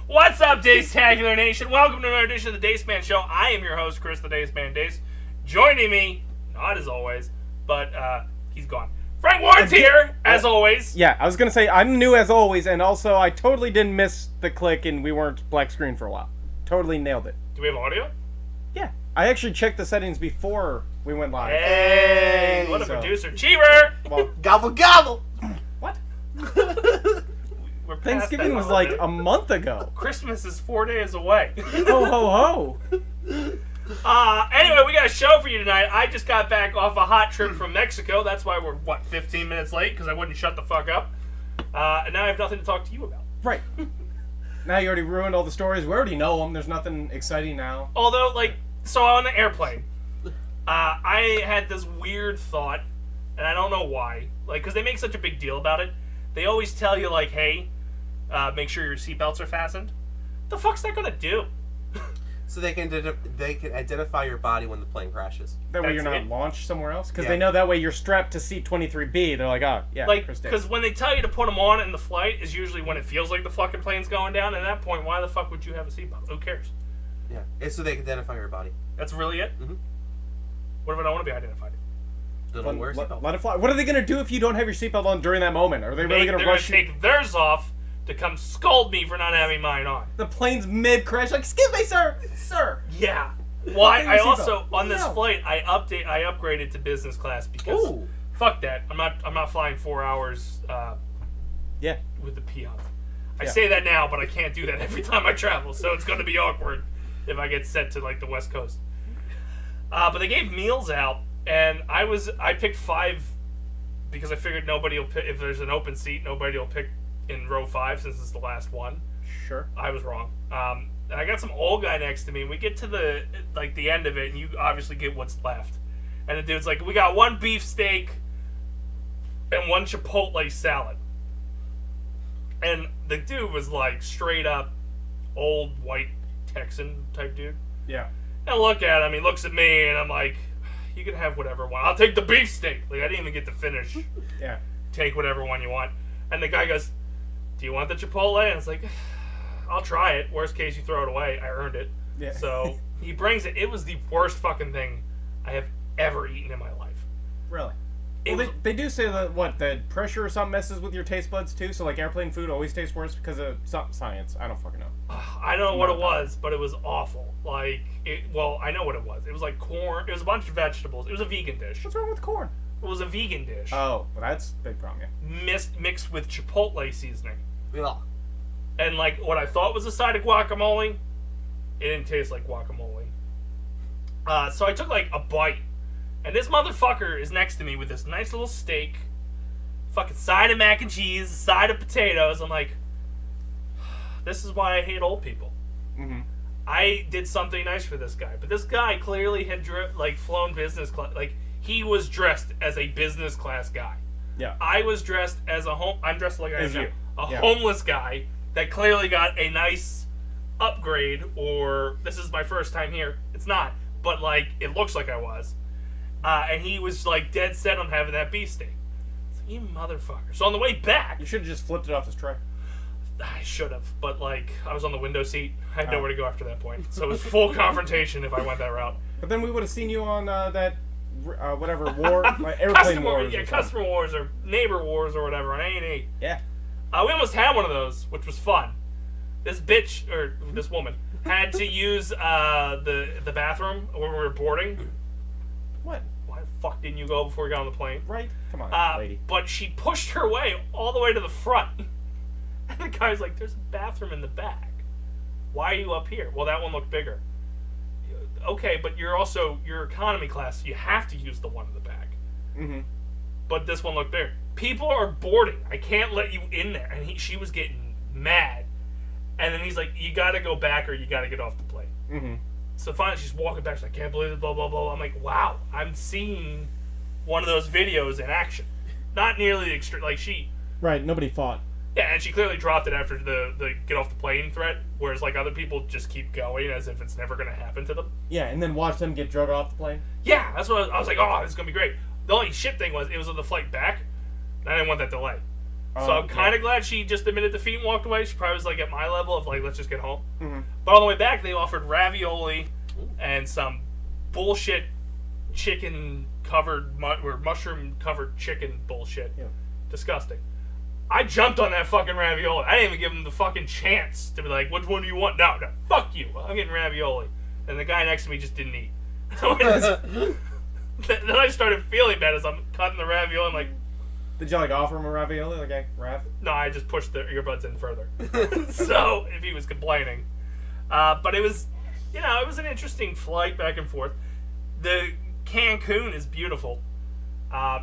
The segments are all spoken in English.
What's up, Dace-tacular Nation? Welcome to another edition of the Dace Man Show. I am your host, Chris the Dace Man Dace. Joining me, not as always, but he's gone. Frank Ward's here, as always. Yeah, I was going to say, I'm new as always, and also I totally didn't miss the click and we weren't black screen for a while. Totally nailed it. Do we have audio? Yeah. I actually checked the settings before we went live. Hey, what a producer. Cheever! Well, gobble gobble! What? We're past Thanksgiving that was holiday. like a month ago. Christmas is 4 days away. Ho, ho, ho. Anyway, we got a show for you tonight. I just got back off a hot trip from Mexico. That's why we're, 15 minutes late? Because I wouldn't shut the fuck up. And now I have nothing to talk to you about. Right. Now you already ruined all the stories. We already know them. There's nothing exciting now. Although, so on the airplane, I had this weird thought, and I don't know why. Because they make such a big deal about it. They always tell you, hey, make sure your seatbelts are fastened. The fuck's that gonna do? So they can identify your body when the plane crashes. That way That's you're not it. launched somewhere else? Because Yeah. they know that way you're strapped to seat 23B. They're like, oh, yeah, Chris did. Because when they tell you to put them on in the flight is usually when it feels like the fucking plane's going down. And at that point, why the fuck would you have a seatbelt? Who cares? Yeah. It's so they can identify your body. That's really it? Mhm. What if I don't want to be identified? They don't wear a seatbelt. Let it fly. What are they going to do if you don't have your seatbelt on during that moment? Are they really going to They're rush gonna you? take theirs off to come scold me for not having mine on. The plane's mid-crash. Like, excuse me, sir. Sir. Yeah. Well, I your also seatbelt. on this No. flight I upgraded to business class because Ooh. fuck that. I'm not flying 4 hours Yeah. with the peons. I Yeah. say that now, but I can't do that every time I travel, so it's going to be awkward if I get sent to the West Coast. But they gave meals out, and I picked 5 because I figured nobody will pick if there's an open seat. Nobody will pick in row 5 since it's the last one. Sure. I was wrong. And I got some old guy next to me, and we get to the end of it, and you obviously get what's left. And the dude's like, we got 1 beef steak and 1 Chipotle salad. And the dude was straight up old white Texan type dude. Yeah. And I look at him, he looks at me, and I'm like, you can have whatever one. I'll take the beef steak. I didn't even get to finish. Yeah. Take whatever one you want. And the guy goes, do you want the Chipotle? And it's like, I'll try it. Worst case, you throw it away. I earned it. Yeah. So he brings it. It was the worst fucking thing I have ever eaten in my life. Really? It Well, was, they do say that pressure or something messes with your taste buds too. So airplane food always tastes worse because of science. I don't fucking know. I don't know what it was, but it was awful. I know what it was. It was like corn. It was a bunch of vegetables. It was a vegan dish. What's wrong with corn? It was a vegan dish. Oh, well, that's a big problem. Yeah. Mixed with Chipotle seasoning. Yeah. And what I thought was a side of guacamole, it didn't taste like guacamole. So I took a bite, and this motherfucker is next to me with this nice little steak, fucking side of mac and cheese, side of potatoes. I'm like, this is why I hate old people. Mm-hmm. I did something nice for this guy, but this guy clearly had flown business class. He was dressed as a business class guy. Yeah. I was dressed as I'm dressed like I am As now. you. A Yeah. homeless guy that clearly got a nice upgrade, or this is my first time here. It's not, but it looks like I was. And he was dead set on having that beef steak. It's like, you motherfucker. So on the way back, You should have just flipped it off his tray. I should have, but I was on the window seat. I had nowhere to go after that point. So it was full confrontation if I went that route. But then we would have seen you on that whatever war, airplane Customer, wars. yeah, or something. customer wars or neighbor wars or whatever on A&E. Yeah. We almost had one of those, which was fun. This bitch, or this woman, had to use the bathroom when we were boarding. What? Why the fuck didn't you go before we got on the plane? Right? Come on, lady. But she pushed her way all the way to the front. And the guy's like, there's a bathroom in the back. Why are you up here? Well, that one looked bigger. Okay, but you're economy class, so you have to use the one in the back. Mm-hmm. But this one looked bigger. People are boarding. I can't let you in there. And she was getting mad. And then he's like, you gotta go back or you gotta get off the plane. Mm-hmm. So finally she's walking back. She's like, I can't believe it, blah, blah, blah. I'm like, wow, I'm seeing one of those videos in action. Not nearly the extreme, she... Right, nobody fought. Yeah, and she clearly dropped it after the get off the plane threat, whereas other people just keep going as if it's never going to happen to them. Yeah, and then watch them get drugged off the plane. Yeah, that's what I was like, oh, this is going to be great. The only shit thing was, it was on the flight back, and I didn't want that delay. So I'm kind of glad she just admitted defeat and walked away. She probably was like at my level of like, let's just get home. Mm-hmm. But on the way back, they offered ravioli and some bullshit chicken covered or mushroom covered chicken bullshit. Yeah. Disgusting. I jumped on that fucking ravioli. I didn't even give them the fucking chance to be like, which one do you want? No, fuck you. I'm getting ravioli. And the guy next to me just didn't eat. Then I started feeling bad as I'm cutting the ravioli. I'm like, did you like offer him a ravioli? Like, hey, Rav? no, I just pushed the earbuds in further. So, if he was complaining. But it was, it was an interesting flight back and forth. The Cancun is beautiful.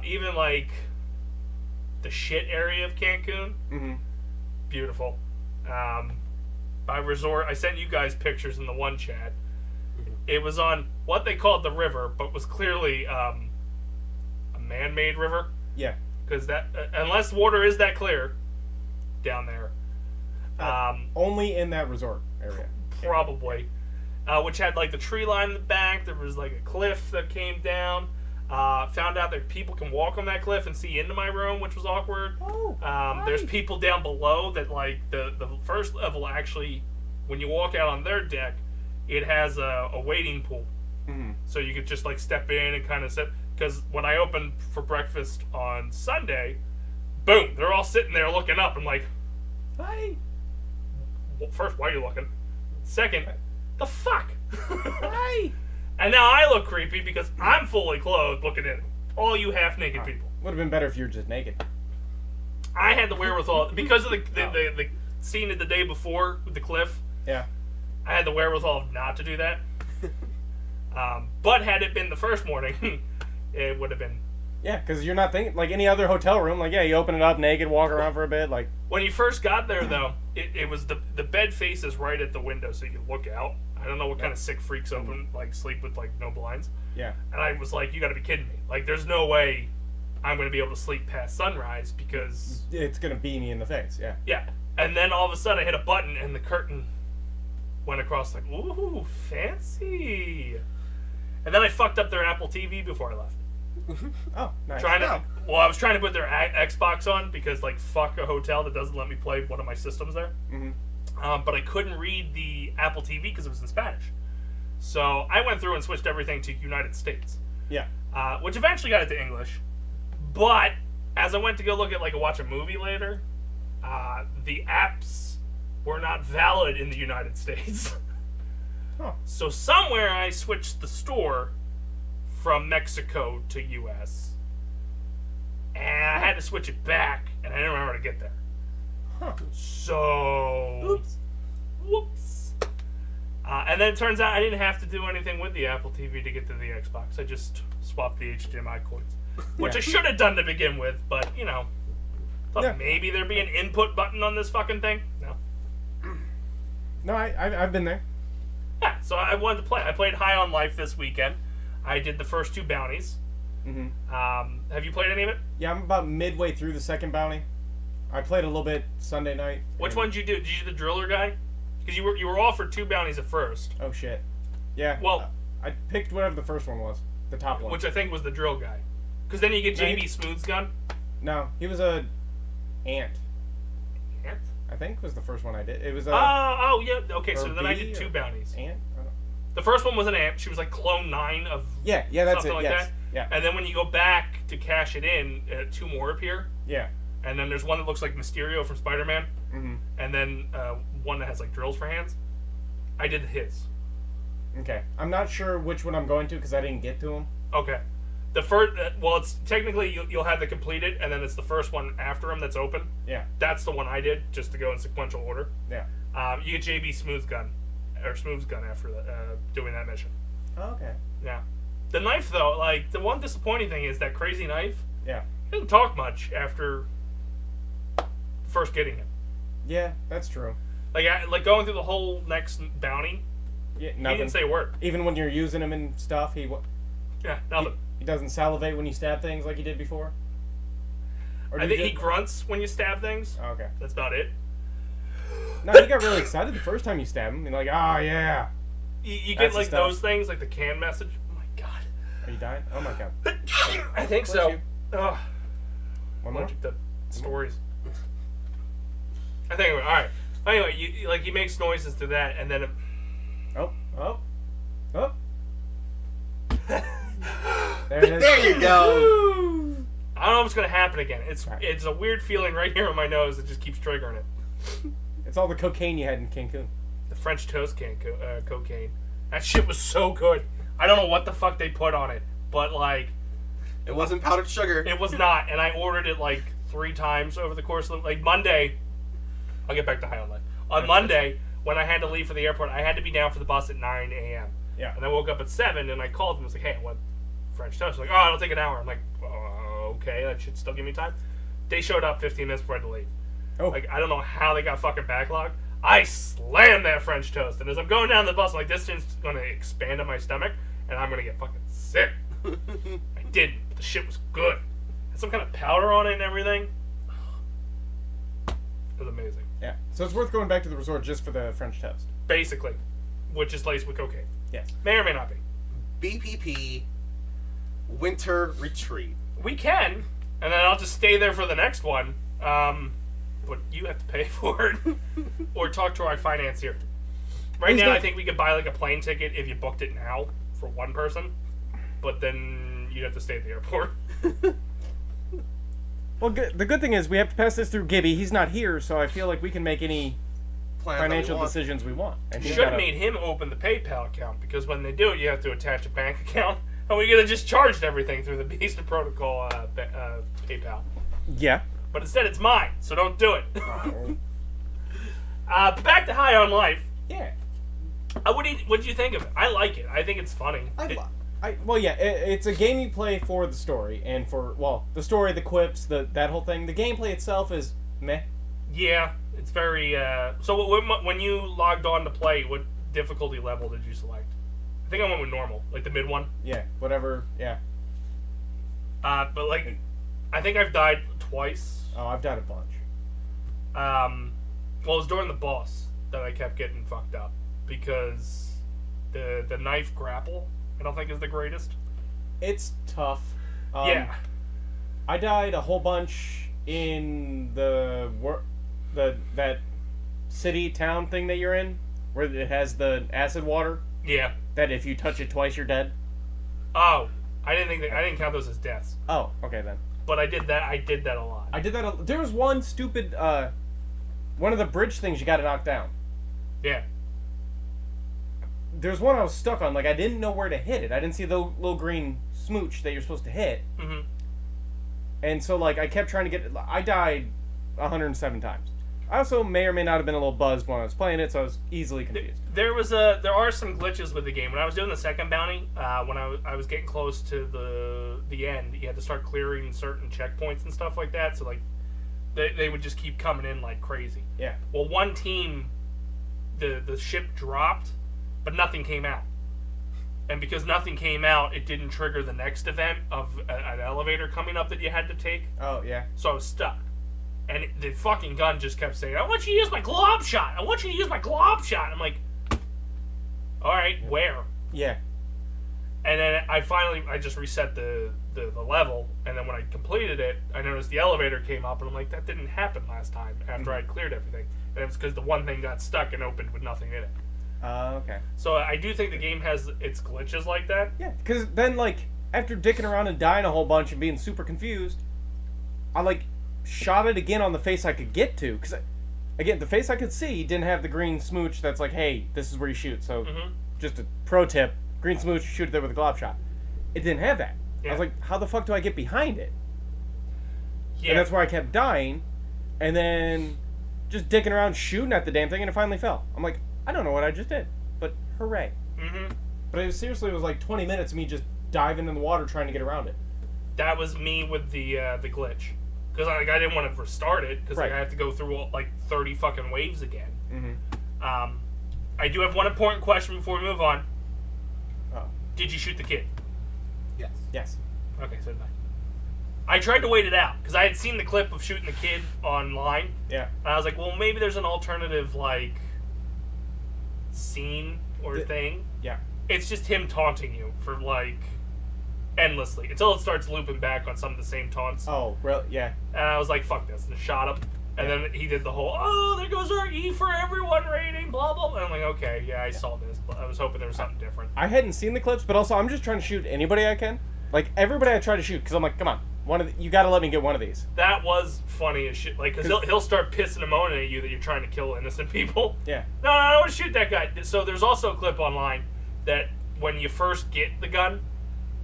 Even, like, the shit area of Cancun, beautiful. By resort, I sent you guys pictures in the one chat. It was on what they called the river, but was clearly a man-made river. Yeah. Because that, unless water is that clear down there, only in that resort area. probably, which had like the tree line in the back. There was like a cliff that came down. Found out that people can walk on that cliff and see into my room, which was awkward. Oh, there's people down below that like the first level actually, when you walk out on their deck, it has a wading pool. So you could just like step in and kind of sit. Because when I opened for breakfast on Sunday, boom, they're all sitting there looking up. I'm like, hi. well, first, why are you looking? Second, the fuck? Hi. And now I look creepy because I'm fully clothed looking at all you half-naked people. Would have been better if you were just naked. I had the wherewithal, because of the scene of the day before with the cliff, Yeah. I had the wherewithal not to do that. But had it been the first morning, it would have been. Yeah, because you're not thinking, like any other hotel room, like, yeah, you open it up naked, walk around for a bit, like. When you first got there, though, it was the bed faces right at the window, so you could look out. I don't know what kind of sick freaks sleep with, like, no blinds. Yeah. And I was like, you gotta be kidding me. Like, there's no way I'm gonna be able to sleep past sunrise because... It's gonna beat me in the face, yeah. Yeah. And then all of a sudden I hit a button and the curtain went across like, ooh, fancy. And then I fucked up their Apple TV before I left. Oh, nice. I was trying to put their Xbox on because, like, fuck a hotel that doesn't let me play one of my systems there. But I couldn't read the Apple TV because it was in Spanish. So I went through and switched everything to United States. Yeah. Which eventually got it to English. But as I went to go look at, like, watch a movie later, the apps were not valid in the United States. Huh. So somewhere I switched the store from Mexico to US. And I had to switch it back, and I didn't remember how to get there. Huh. So... Whoops. And then it turns out I didn't have to do anything with the Apple TV to get to the Xbox. I just swapped the HDMI cords. Which I should have done to begin with, but, thought maybe there'd be an input button on this fucking thing. No. No, I've been there. Yeah, so I wanted to play. I played High on Life this weekend. I did the first 2 bounties. Have you played any of it? Yeah, I'm about midway through the second bounty. I played a little bit Sunday night. Which one did you do? Did you do the driller guy? Because you were offered 2 bounties at first. Oh shit. Yeah. Well, I picked whatever the first one was, the top one. Which I think was the drill guy. Because then you get JB Smooth's gun. No, he was a ant. Ant? I think was the first one I did. It was a. Oh yeah. Okay, so then I bee did 2 bounties. Ant. I don't know. The first one was an ant. She was like clone 9 of. Yeah, that's something it. like Yes. that. Yeah. And then when you go back to cash it in, 2 more appear. Yeah. And then there's one that looks like Mysterio from Spider-Man. And then one that has like drills for hands. I did his. Okay. I'm not sure which one I'm going to because I didn't get to him. Okay. The first, well, it's technically you'll have to complete it, and then it's the first one after him that's open. Yeah. That's the one I did, just to go in sequential order. Yeah. You get JB Smooth's gun after doing that mission. Oh, okay. Yeah. The knife, though, like, the one disappointing thing is that crazy knife. Yeah. He doesn't talk much after first getting it. Yeah, that's true. Like going through the whole next bounty. Yeah, He nothing. didn't say a word. Even when you're using him and stuff, Yeah, nothing. He doesn't salivate when you stab things like he did before. Or I think he grunts when you stab things. Oh, okay. That's about it. No, he got really excited the first time you stabbed him. He's like, oh yeah. You That's get like the stuff. those things, like the can message. Oh my god. Are you dying? Oh my god. I think Bless so. you. Ugh. One more? Allergic to stories. I think all right. Anyway, he makes noises to that, and then. Oh. There it is. There you go. I don't know what's gonna happen again. It's a weird feeling right here on my nose that just keeps triggering it. It's all the cocaine you had in Cancun. The French toast cocaine. That shit was so good. I don't know what the fuck they put on it, but like. It wasn't powdered sugar. It was not, and I ordered it like 3 times over the course of like Monday. I'll get back to High on Life. On Monday, when I had to leave for the airport, I had to be down for the bus at 9 a.m. Yeah. And I woke up at 7, and I called them and was like, hey, I want French toast. Like, oh, it'll take an hour. I'm like, okay, that should still give me time. They showed up 15 minutes before I had to leave. Oh. Like, I don't know how they got fucking backlogged. I slammed that French toast, and as I'm going down the bus, I'm like, this thing's going to expand on my stomach, and I'm going to get fucking sick. I didn't, but the shit was good. Had some kind of powder on it and everything. It was amazing. Yeah. So it's worth going back to the resort just for the French toast. Basically, which is laced with cocaine. Yes. May or may not be. BPP Winter Retreat. We can, and then I'll just stay there for the next one. But you have to pay for it, or talk to our financier. Right now, I think we could buy like a plane ticket if you booked it now for one person, but then you'd have to stay at the airport. Well, the good thing is we have to pass this through Gibby. He's not here, so I feel like we can make any financial decisions we want. And Should have made him open the PayPal account, because when they do it, you have to attach a bank account, and we could have just charged everything through the Beast of Protocol PayPal. Yeah. But instead, it's mine, so don't do it. Oh. Back to High on Life. Yeah. What did you think of it? I like it. I think it's funny. It's a game you play for the story and for the story, the quips, that whole thing. The gameplay itself is meh. Yeah, it's very. So when you logged on to play, what difficulty level did you select? I think I went with normal, like the mid one. Yeah, whatever. Yeah. But like, I think I've died twice. Oh, I've died a bunch. Well, it was during the boss that I kept getting fucked up because the knife grapple I don't think is the greatest. It's tough. Yeah. I died a whole bunch in that city town thing that you're in, where it has the acid water. Yeah. That if you touch it twice, you're dead. Oh, I didn't count those as deaths. Oh, okay then. But I did that a lot. I did that. There was one stupid one of the bridge things you got to knock down. Yeah. There's one I was stuck on. Like I didn't know where to hit it. I didn't see the little green smooch that you're supposed to hit. Mm-hmm. And so like I kept trying to get it. I died 107 times. I also may or may not have been a little buzzed when I was playing it, so I was easily confused. There are some glitches with the game. When I was doing the second bounty, when I was getting close to the end, you had to start clearing certain checkpoints and stuff like that. So like, they would just keep coming in like crazy. Yeah. Well, one team, the ship dropped, but nothing came out. And because nothing came out, it didn't trigger the next event of an elevator coming up that you had to take. Oh yeah. So I was stuck. And the fucking gun just kept saying, I want you to use my glob shot. I want you to use my glob shot. I'm like, all right, where? Yeah. And then I just reset the level. And then when I completed it, I noticed the elevator came up. And I'm like, that didn't happen last time after I'd cleared everything. And it was because the one thing got stuck and opened with nothing in it. Okay. So I do think the game has its glitches like that. Yeah, because then, like, after dicking around and dying a whole bunch and being super confused, I, like, shot it again on the face I could get to. Because, again, the face I could see didn't have the green smooch that's like, hey, this is where you shoot. So, just a pro tip, green smooch, shoot it there with a glob shot. It didn't have that. Yeah. I was like, how the fuck do I get behind it? Yeah. And that's where I kept dying. And then just dicking around shooting at the damn thing, and it finally fell. I'm like, I don't know what I just did, but hooray. Mm-hmm. But it was like 20 minutes of me just diving in the water trying to get around it. That was me with the glitch. Because I didn't want to restart it, because Right. I have to go through like 30 fucking waves again. Mm-hmm. I do have one important question before we move on. Oh. Did you shoot the kid? Yes. Yes. Okay, so did I tried to wait it out, because I had seen the clip of shooting the kid online. Yeah. And I was like, well, maybe there's an alternative, like, scene or thing. Yeah. It's just him taunting you for, like, endlessly, until it starts looping back on some of the same taunts. Oh, really? Yeah. And I was like, fuck this, and shot him. And then he did the whole, oh, there goes our E for everyone rating, blah, blah, blah. And I'm like, okay, yeah, I saw this, but I was hoping there was something different. I hadn't seen the clips, but also I'm just trying to shoot anybody I can. Like, everybody I try to shoot, because I'm like, come on, you gotta let me get one of these. That was funny as shit. Like, because he'll start pissing and moaning at you that you're trying to kill innocent people. Yeah. No, I don't want to shoot that guy. So there's also a clip online that when you first get the gun,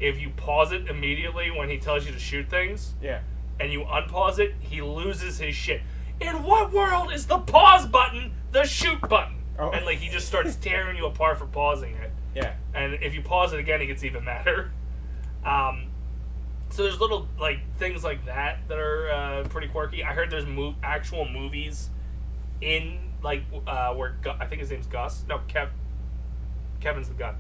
if you pause it immediately when he tells you to shoot things, Yeah. and you unpause it, he loses his shit. In what world is the pause button the shoot button? Oh. And, like, he just starts tearing you apart for pausing it. Yeah. And if you pause it again, it gets even madder. So there's little, like, things like that are pretty quirky. I heard there's actual movies in, like, where I think his name's Gus. No, Kevin's the gun.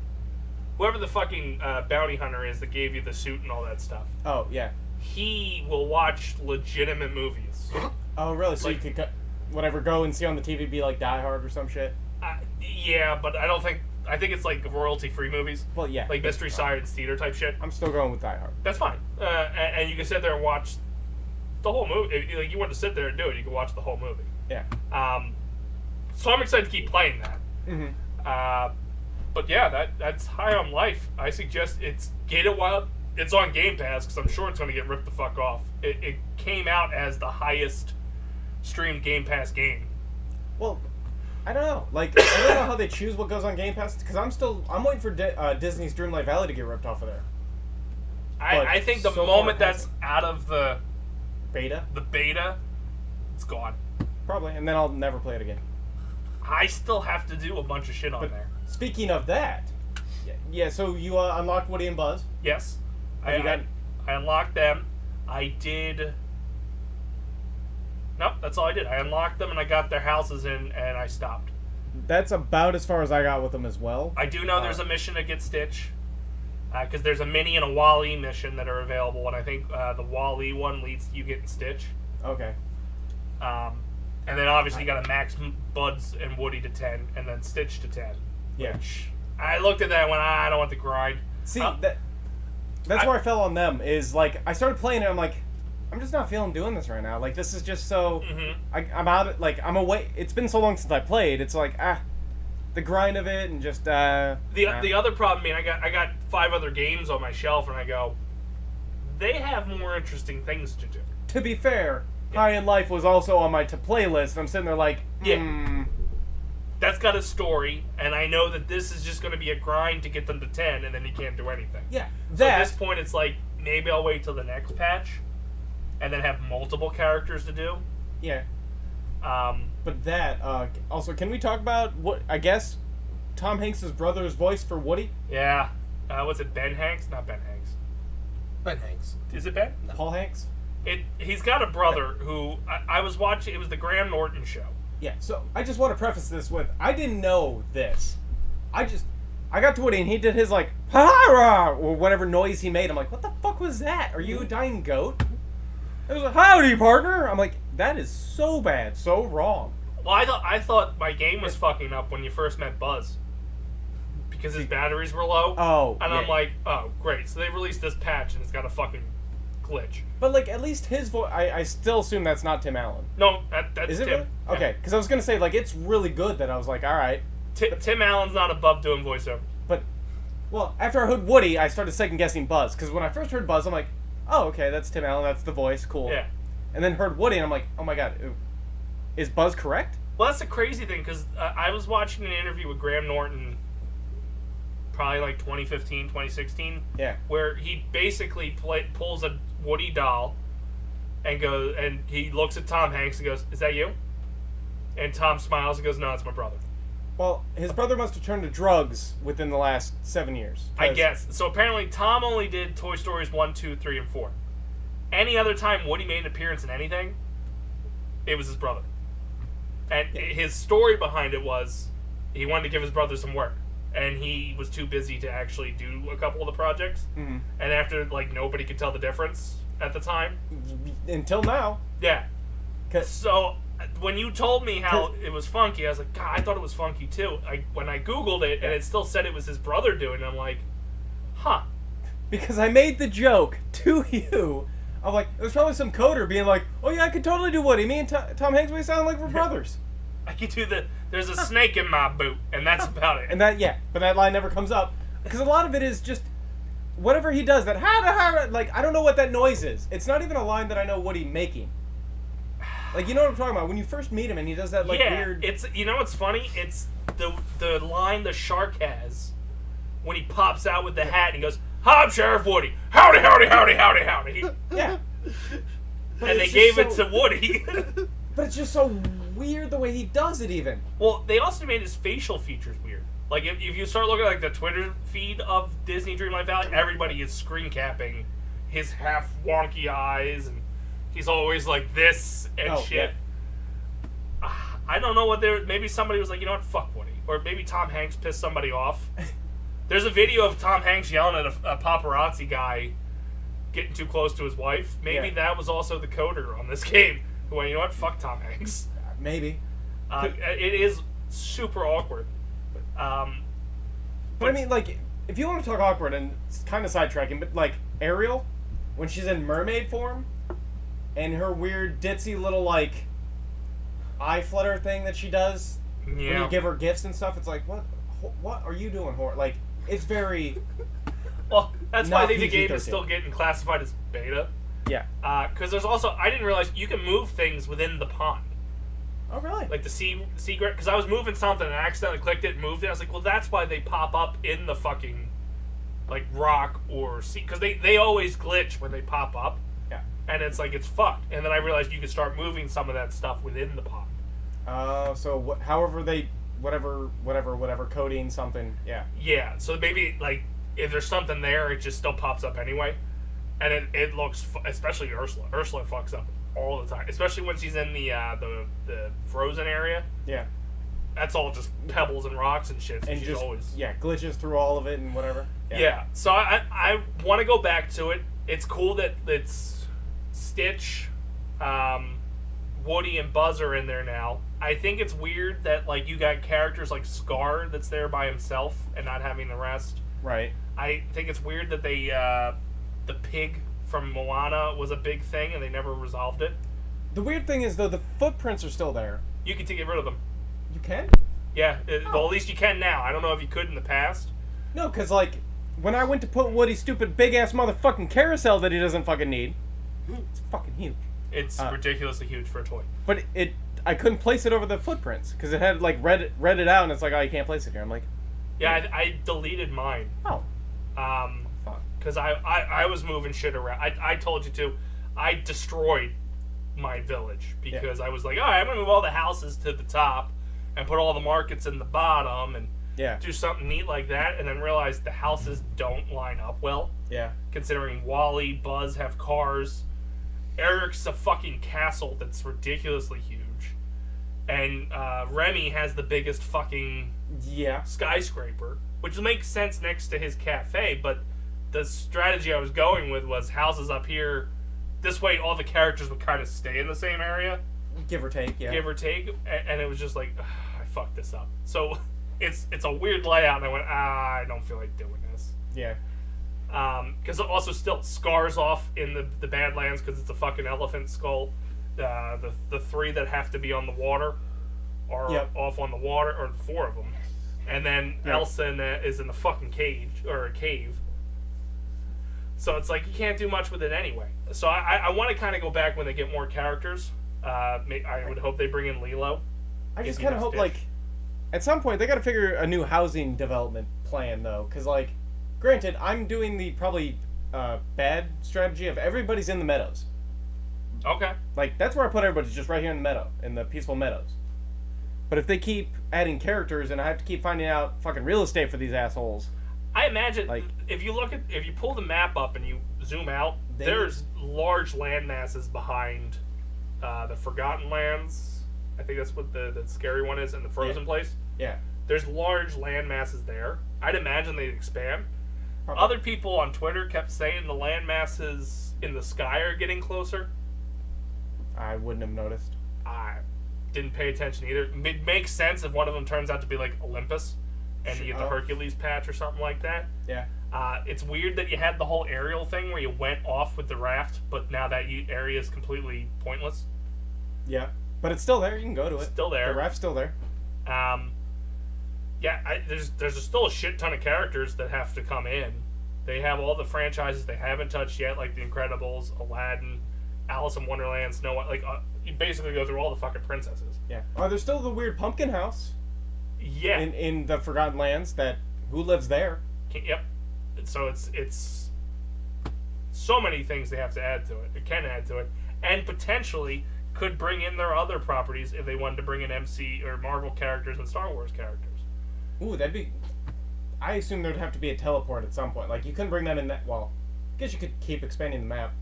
Whoever the fucking bounty hunter is that gave you the suit and all that stuff. Oh, yeah. He will watch legitimate movies. Oh, really? So Like- you could, whatever, go and see on the TV be like Die Hard or some shit? Yeah, but I don't think... I think it's like royalty-free movies. Well, yeah. Like Mystery Science Theater type shit. I'm still going with Die Hard. That's fine. And you can sit there and watch the whole movie. If like, you want to sit there and do it, you can watch the whole movie. Yeah. So I'm excited to keep playing that. Mm-hmm. But yeah, that's High on Life. I suggest get it while it's on Game Pass, because I'm sure it's going to get ripped the fuck off. It came out as the highest streamed Game Pass game. Well, I don't know. Like, I don't know how they choose what goes on Game Pass, because I'm waiting for Disney's Dreamlight Valley to get ripped off of there. I think the so moment far that's out of the Beta? beta, it's gone. Probably, and then I'll never play it again. I still have to do a bunch of shit on there. Speaking of that, yeah, so you unlocked Woody and Buzz. Yes. Have I unlocked them. I did... Nope, that's all I did. I unlocked them and I got their houses in and I stopped. That's about as far as I got with them as well. I do know there's a mission to get Stitch. Because there's a Minnie and a Wall-E mission that are available, and I think the Wall-E one leads to you getting Stitch. Okay. And then obviously you got to max Buds and Woody to 10, and then Stitch to 10. Yeah. Which I looked at that and went, I don't want the grind. See, that's where I fell on them, is like, I started playing it, I'm like, I'm just not feeling doing this right now. Like, this is just so... Mm-hmm. I'm out, like, I'm away. It's been so long since I played, it's like, the grind of it, and just, The other problem, I got 5 other games on my shelf, and I go, they have more interesting things to do. To be fair, High in Life was also on my to-play list, and I'm sitting there like, That's got a story, and I know that this is just going to be a grind to get them to 10, and then you can't do anything. Yeah, So at this point, it's like, maybe I'll wait till the next patch, and then have multiple characters to do. Yeah. But that, also, can we talk about what, I guess, Tom Hanks' brother's voice for Woody? Yeah. Was it Ben Hanks? Not Ben Hanks. Ben Hanks. Is it Ben? No. Paul Hanks? He's got a brother who, I was watching, it was the Graham Norton show. Yeah, so I just want to preface this with, I didn't know this. I got to Woody and he did his like, ha-ha, or whatever noise he made. I'm like, what the fuck was that? Are you a dying goat? It was like, howdy, partner. I'm like, that is so bad, so wrong. Well, I thought my game was fucking up when you first met Buzz. Because his batteries were low. Oh, And yeah. I'm like, oh, great. So they released this patch and it's got a fucking glitch. But like, at least his voice, I still assume that's not Tim Allen. No, that's Is it Tim. really? Okay, because I was going to say, like, it's really good that I was like, alright. Tim Allen's not above doing voiceover. But, well, after I heard Woody, I started second-guessing Buzz. Because when I first heard Buzz, I'm like, oh, okay, that's Tim Allen, that's the voice, cool. Yeah. And then heard Woody, and I'm like, oh my god, is Buzz correct? Well, that's the crazy thing, because I was watching an interview with Graham Norton probably like 2015, 2016. Yeah. Where he basically pulls a Woody doll and he looks at Tom Hanks and goes, "Is that you?" And Tom smiles and goes, "No, it's my brother." Well, his brother must have turned to drugs within the last 7 years. I guess. So apparently Tom only did Toy Stories 1, 2, 3, and 4. Any other time Woody made an appearance in anything, it was his brother. And his story behind it was he wanted to give his brother some work. And he was too busy to actually do a couple of the projects. Mm-hmm. And after, like, nobody could tell the difference at the time. Until now. Yeah. So when you told me how it was funky, I was like, God, I thought it was funky too. When I Googled it, and it still said it was his brother doing it, I'm like, huh. Because I made the joke to you I'm like, it was probably some coder being like, oh yeah, I could totally do Woody. Me and Tom Hanks, we sound like we're brothers. I could do there's a snake in my boot, and that's about it. And but that line never comes up. Because a lot of it is just, whatever he does, like, I don't know what that noise is. It's not even a line that I know Woody making. Like, you know what I'm talking about? When you first meet him and he does that, like, weird... it's, you know what's funny? It's the line the shark has when he pops out with the hat and he goes, "Hi, I'm Sheriff Woody. Howdy, howdy, howdy, howdy, howdy." Yeah. And they gave it to Woody. But it's just so weird the way he does it, even. Well, they also made his facial features weird. Like, if you start looking at, like, the Twitter feed of Disney Dreamlight Valley, everybody is screen capping his half wonky eyes, and he's always like this and shit. Yeah. I don't know what maybe somebody was like, you know what, fuck Woody. Or maybe Tom Hanks pissed somebody off. There's a video of Tom Hanks yelling at a paparazzi guy getting too close to his wife. Maybe that was also the coder on this game. Who went, you know what, fuck Tom Hanks. Maybe. It is super awkward. But I mean, like, if you want to talk awkward, and it's kind of sidetracking, but like Ariel, when she's in mermaid form, and her weird ditzy little like eye flutter thing that she does when you give her gifts and stuff, it's like, what are you doing, whore? Like, it's very. Well, that's why I think the game PG-13. is still getting classified as beta. Yeah. Because there's also, I didn't realize you can move things within the pond. Oh, really? Like the sea because I was moving something and I accidentally clicked it and moved it. I was like, well, that's why they pop up in the fucking, like, rock or sea. Because they always glitch when they pop up. Yeah. And it's like, it's fucked. And then I realized you could start moving some of that stuff within the pond. So however they, whatever, coding something, yeah. Yeah, so maybe, like, if there's something there, it just still pops up anyway. And it looks, especially Ursula. Ursula fucks up all the time, especially when she's in the frozen area. Yeah. That's all just pebbles and rocks and shit. So and she's just always glitches through all of it and whatever. Yeah. So I want to go back to it. It's cool that it's Stitch, Woody, and Buzz are in there now. I think it's weird that, like, you got characters like Scar that's there by himself and not having the rest. Right. I think it's weird that they the pig from Moana was a big thing and they never resolved it. The weird thing is, though, the footprints are still there. You can get rid of them. You can? Yeah, well, at least you can now. I don't know if you could in the past. No, because, like, when I went to put Woody's stupid big-ass motherfucking carousel that he doesn't fucking need, it's fucking huge. It's ridiculously huge for a toy. But I couldn't place it over the footprints, because it had, like, read it out, and it's like, oh, you can't place it here. I'm like... Yeah, I deleted mine. Oh. Because I was moving shit around. I told you to. I destroyed my village because I was like, all right, I'm going to move all the houses to the top and put all the markets in the bottom and do something neat like that, and then realized the houses don't line up well. Yeah. Considering Wally, Buzz have cars. Eric's a fucking castle that's ridiculously huge. And Remy has the biggest fucking skyscraper, which makes sense next to his cafe, but the strategy I was going with was houses up here. This way, all the characters would kind of stay in the same area. Give or take, yeah. Give or take. And it was just like, I fucked this up. So, it's a weird layout, and I went, I don't feel like doing this. Yeah. Because it also still scars off in the Badlands because it's a fucking elephant skull. The three that have to be on the water are off on the water, or four of them. And then Elsa is in the fucking cage, or a cave. So it's like, you can't do much with it anyway. So I want to kind of go back when they get more characters. I would hope they bring in Lilo. I just kind of hope, like, at some point, they got to figure a new housing development plan, though. Because, like, granted, I'm doing the probably bad strategy of everybody's in the meadows. Okay. Like, that's where I put everybody, just right here in the meadow, in the peaceful meadows. But if they keep adding characters and I have to keep finding out fucking real estate for these assholes... I imagine, like, if you pull the map up and you zoom out, there's large land masses behind the Forgotten Lands. I think that's what the scary one is, and the Frozen place. Yeah. There's large land masses there. I'd imagine they'd expand. Probably. Other people on Twitter kept saying the land masses in the sky are getting closer. I wouldn't have noticed. I didn't pay attention either. It makes sense if one of them turns out to be like Olympus. And you get the Hercules patch or something like that. Yeah. It's weird that you had the whole aerial thing where you went off with the raft, but now that area is completely pointless. Yeah, but it's still there. You can go to it. Still there. The raft's still there. There's still a shit ton of characters that have to come in. They have all the franchises they haven't touched yet, like The Incredibles, Aladdin, Alice in Wonderland, Snow White. Like, you basically go through all the fucking princesses. Yeah. Oh, there's still the weird pumpkin house. Yeah. In the Forgotten Lands. Who lives there? Yep. So it's so many things they have to add to it. It can add to it, and potentially could bring in their other properties if they wanted to bring in MC or Marvel characters and Star Wars characters. Ooh, that'd be. I assume there'd have to be a teleport at some point. Like, you couldn't bring that in that. Well, I guess you could keep expanding the map.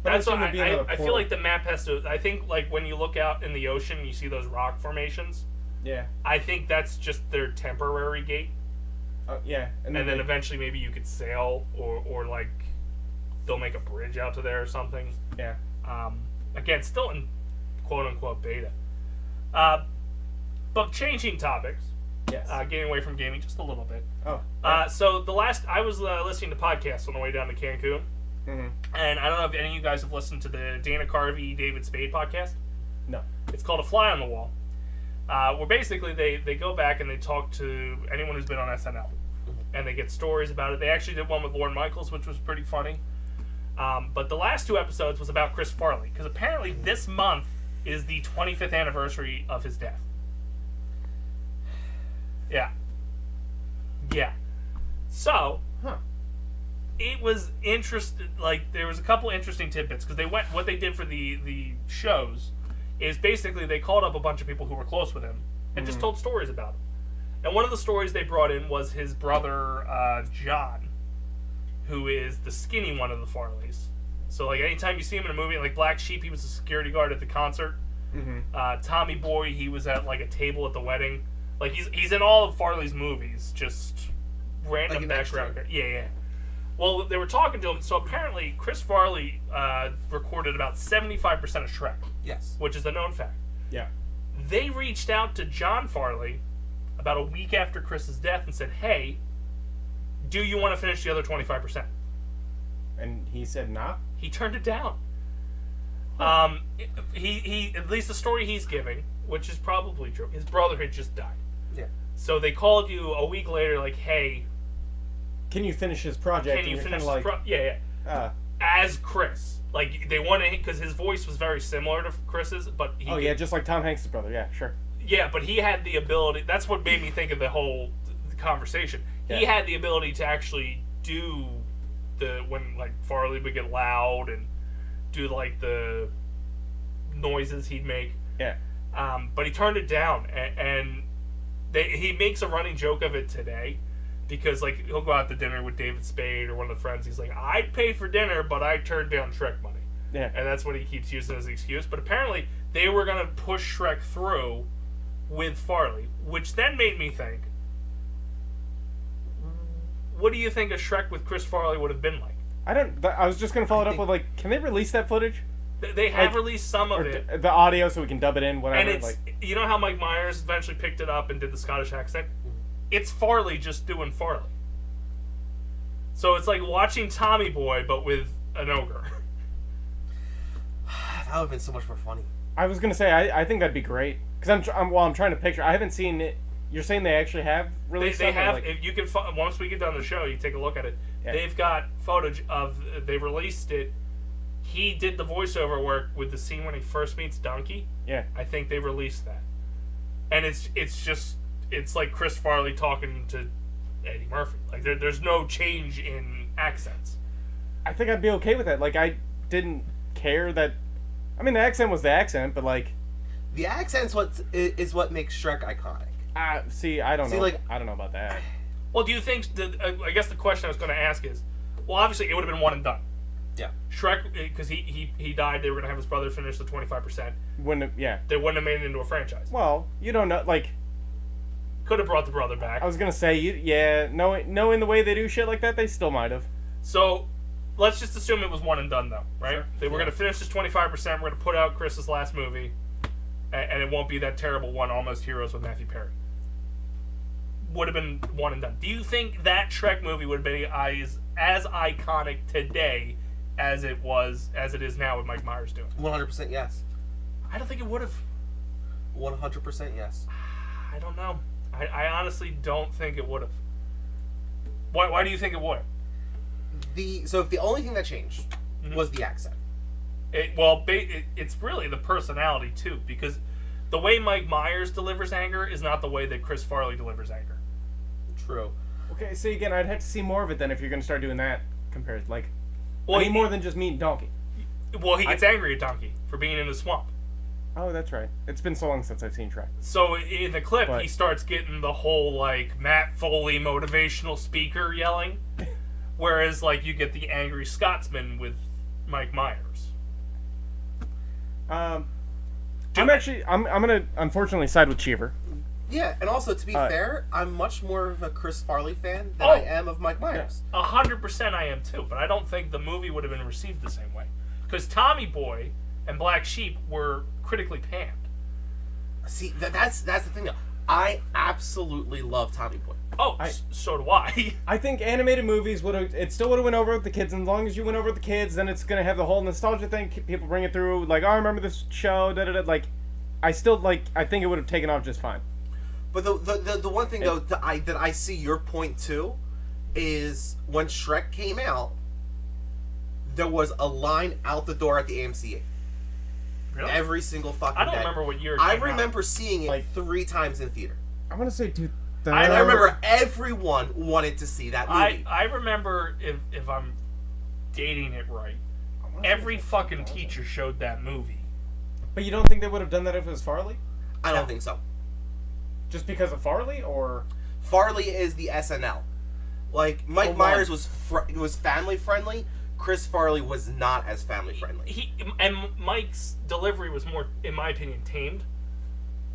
But That's what I feel like the map has to. I think, like, when you look out in the ocean, you see those rock formations. Yeah. I think that's just their temporary gate. Yeah. And then eventually maybe you could sail, or like, they'll make a bridge out to there or something. Yeah. Again, still in quote-unquote beta. But changing topics. Yes. Getting away from gaming just a little bit. Oh. So I was listening to podcasts on the way down to Cancun. Mm-hmm. And I don't know if any of you guys have listened to the Dana Carvey, David Spade podcast. No. It's called A Fly on the Wall. Where basically they go back and they talk to anyone who's been on SNL. And they get stories about it. They actually did one with Lorne Michaels, which was pretty funny. But the last 2 episodes was about Chris Farley. Because apparently this month is the 25th anniversary of his death. Yeah. Yeah. So, it was interesting. Like, there was a couple interesting tidbits. Because what they did for the shows is basically they called up a bunch of people who were close with him and just told stories about him. And one of the stories they brought in was his brother, John, who is the skinny one of the Farleys. So, like, anytime you see him in a movie, like Black Sheep, he was a security guard at the concert. Mm-hmm. Tommy Boy, he was at, like, a table at the wedding. Like, he's in all of Farley's movies, just random background. Yeah. Well, they were talking to him, so apparently Chris Farley recorded about 75% of Shrek. Yes. Which is a known fact. Yeah. They reached out to John Farley about a week after Chris's death and said, hey, do you want to finish the other 25%? And he said nah? He turned it down. He at least the story he's giving, which is probably true, his brother had just died. Yeah. So they called you a week later, like, hey, can you finish this project? Can you finish this like, Yeah. As Chris. Like, they wanted, because his voice was very similar to Chris's, but he just like Tom Hanks' brother. Yeah, sure. Yeah, but he had the ability, that's what made me think of the whole conversation. Yeah. He had the ability to actually do when, like, Farley would get loud and do, like, the noises he'd make. Yeah. But he turned it down, and he makes a running joke of it today, because, like, he'll go out to dinner with David Spade or one of the friends. He's like, I'd pay for dinner, but I turned down Shrek money. Yeah. And that's what he keeps using as an excuse. But apparently, they were going to push Shrek through with Farley, which then made me think, what do you think a Shrek with Chris Farley would have been like? I was just going to follow it up with, like, can they release that footage? They have released some of it. The audio so we can dub it in, whatever. And it's, you know how Mike Myers eventually picked it up and did the Scottish accent? It's Farley just doing Farley. So it's like watching Tommy Boy, but with an ogre. That would have been so much more funny. I was going to say, I think that'd be great. Because I'm trying to picture. I haven't seen it. You're saying they actually have released They have. Like, if you can, once we get done the show, you take a look at it. Yeah. They've got footage of. They released it. He did the voiceover work with the scene when he first meets Donkey. Yeah. I think they released that, and it's like Chris Farley talking to Eddie Murphy. Like there's no change in accents. I think I'd be okay with that. Like, I didn't care that. I mean, the accent was the accent, but like. The accent's is what makes Shrek iconic. See, I don't know. Like, I don't know about that. Well, do you think? I guess the question I was going to ask is, well, obviously it would have been one and done. Yeah. Shrek, because he died, they were going to have his brother finish the 25%. Yeah. They wouldn't have made it into a franchise. Well, you don't know, like. Could have brought the brother back. I was going to say, knowing the way they do shit like that, they still might have. So, let's just assume it was one and done, though, right? Sure. They were going to finish this 25%, we're going to put out Chris's last movie, and it won't be that terrible one, Almost Heroes with Matthew Perry. would have been one and done. Do you think that Shrek movie would have been as iconic today as it is now with Mike Myers doing? 100% yes. I don't think it would have. 100% yes. I don't know. I honestly don't think it would have. Why do you think it would? So if the only thing that changed was the accent. It's really the personality too, because the way Mike Myers delivers anger is not the way that Chris Farley delivers anger. True. Okay, see, again, I'd have to see more of it then if you're going to start doing that compared. Like, Well, I need more than just mean Donkey. Well, he gets angry at Donkey for being in the swamp. Oh, that's right. It's been so long since I've seen Shrek. So in the clip, But- he starts getting the whole, like, Matt Foley motivational speaker yelling, whereas, like, you get the angry Scotsman with Mike Myers. I'm gonna unfortunately side with Cheever. Yeah, and also, to be fair, I'm much more of a Chris Farley fan than Oh. I am of Mike Myers. 100% I am too, but I don't think the movie would have been received the same way. Because Tommy Boy and Black Sheep were critically panned. See, that's the thing, though. I absolutely love Tommy Boy. Oh, so do I. I think animated movies it still would have went over with the kids, and as long as you went over with the kids, then it's gonna have the whole nostalgia thing. People bring it through, like, oh, I remember this show, Like, I think it would have taken off just fine. But the one thing, though, that I see your point, too, is when Shrek came out, there was a line out the door at the AMC. Really? Every single fucking day. I don't remember what year it I came out. remember seeing it Like- 3 times in theater. I want to say, dude. I remember everyone wanted to see that movie. I remember, if I'm dating it right, every fucking teacher showed that movie. But you don't think they would have done that if it was Farley? I don't think so. Just because of Farley, or Farley is the SNL. Like, Mike Myers was family friendly. Chris Farley was not as family friendly. And Mike's delivery was more, in my opinion, tamed.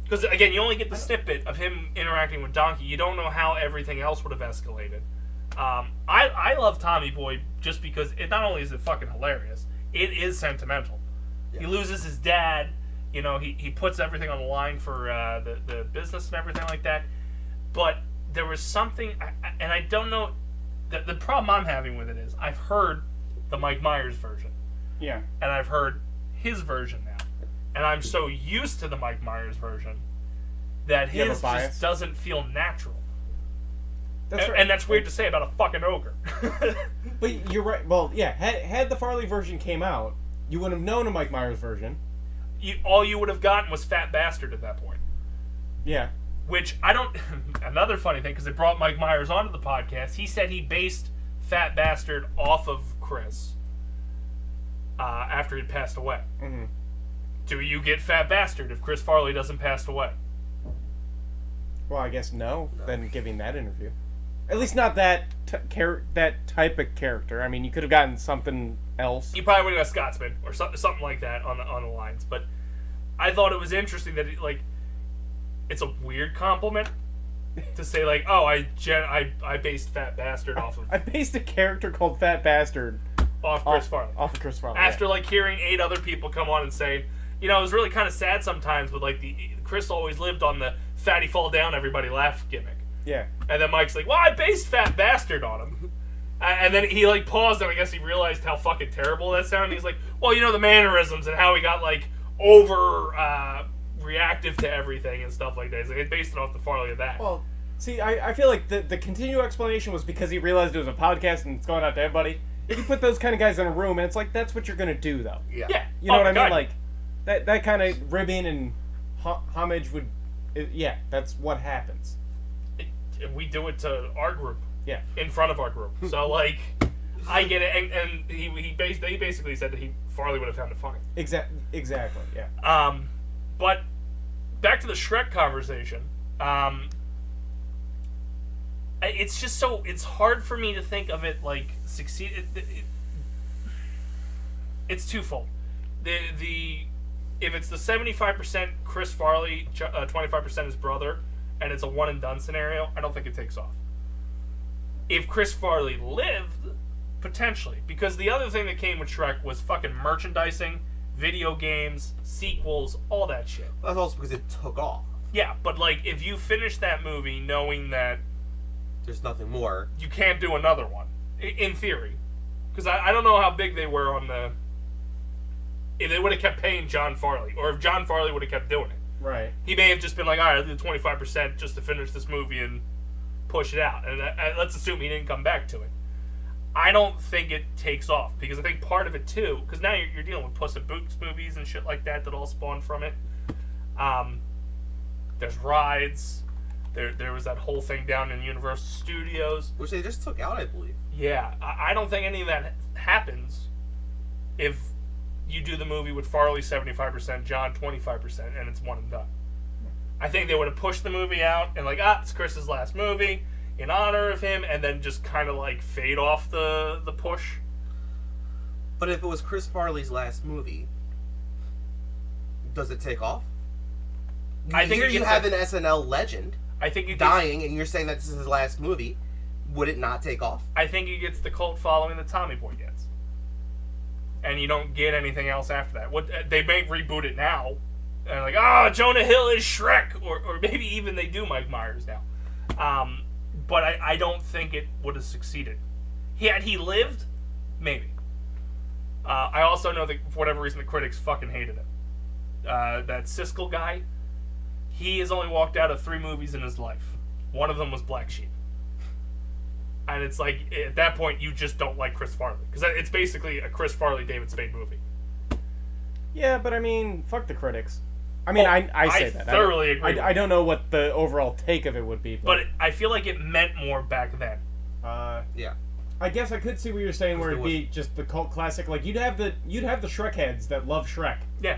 Because, again, you only get the snippet of him interacting with Donkey. You don't know how everything else would have escalated. I love Tommy Boy just because it not only is it fucking hilarious, it is sentimental. Yeah. He loses his dad. You know, he puts everything on the line for the business and everything like that. But there was something, and I don't know, the problem I'm having with it is I've heard the Mike Myers version. Yeah. And I've heard his version now. And I'm so used to the Mike Myers version that his just doesn't feel natural. That's right. And that's weird to say about a fucking ogre. But you're right. Well, yeah, had the Farley version came out, you would have known a Mike Myers version. All you would have gotten was Fat Bastard at that point. Yeah. Which I don't... Another funny thing, because they brought Mike Myers onto the podcast, he said he based Fat Bastard off of Chris after he'd passed away. Mm-hmm. Do you get Fat Bastard if Chris Farley doesn't pass away? Well, I guess no. Then giving that interview, at least not that that type of character. I mean, you could have gotten something else. You probably would have got Scotsman or something like that on the lines. But I thought it was interesting that it's a weird compliment to say like, oh, I based Fat Bastard off of. I based a character called Fat Bastard off Chris Farley. Off of Chris Farley. After hearing 8 other people come on and say, you know, it was really kind of sad sometimes with Chris always lived on the fatty fall down, everybody laugh gimmick. Yeah. And then Mike's like, well, I based Fat Bastard on him. And then he paused and I guess he realized how fucking terrible that sounded. He's like, well, you know, the mannerisms and how he got over reactive to everything and stuff like that. He's like, I based it off the Farley of that. Well, see, I feel like the continued explanation was because he realized it was a podcast and it's going out to everybody. You put those kind of guys in a room and it's like, that's what you're going to do, though. Yeah. You know what I mean? Like, that kind of ribbing and homage would... yeah, that's what happens. We do it to our group. Yeah. In front of our group. So, I get it. And he basically said that Farley would have found it funny. Exactly, yeah. But back to the Shrek conversation. It's just so... It's hard for me to think of it succeed... It's twofold. If it's the 75% Chris Farley, 25% his brother, and it's a one and done scenario, I don't think it takes off. If Chris Farley lived, potentially. Because the other thing that came with Shrek was fucking merchandising, video games, sequels, all that shit. That's also because it took off. Yeah, but like if you finish that movie knowing that There's nothing more. you can't do another one, in theory, because I don't know how big they were on the. If they would have kept paying John Farley, or if John Farley would have kept doing it, Right. he may have just been like, all right, I'll do 25% just to finish this movie and push it out. And let's assume he didn't come back to it. I don't think it takes off, because I think part of it too, because now you're dealing with Puss in Boots movies and shit like that all spawn from it. There's rides. There was that whole thing down in Universal Studios, Which they just took out, I believe. Yeah, I don't think any of that happens if you do the movie with Farley 75%, John 25%, and it's one and done. I think they would have pushed the movie out and like, it's Chris's last movie in honor of him, and then just kind of like fade off the push. But if it was Chris Farley's last movie, does it take off? I think here it you gets have a- an SNL legend I think it gets, dying, and you're saying that this is his last movie. Would it not take off? I think it gets the cult following that Tommy Boy gets, and you don't get anything else after that. What they may reboot it now, and like, Jonah Hill is Shrek, or maybe even they do Mike Myers now. But I don't think it would have succeeded. Had he lived, maybe. I also know that for whatever reason the critics fucking hated it. That Siskel guy, he has only walked out of 3 movies in his life. One of them was Black Sheep. And it's like, at that point, you just don't like Chris Farley. Because it's basically a Chris Farley, David Spade movie. Yeah, but I mean, fuck the critics. I mean, I say that. Thoroughly agree. I don't know what the overall take of it would be. But I feel like it meant more back then. Yeah. I guess I could see what you're saying, where it'd be just the cult classic. Like you'd have the Shrek heads that love Shrek. Yeah.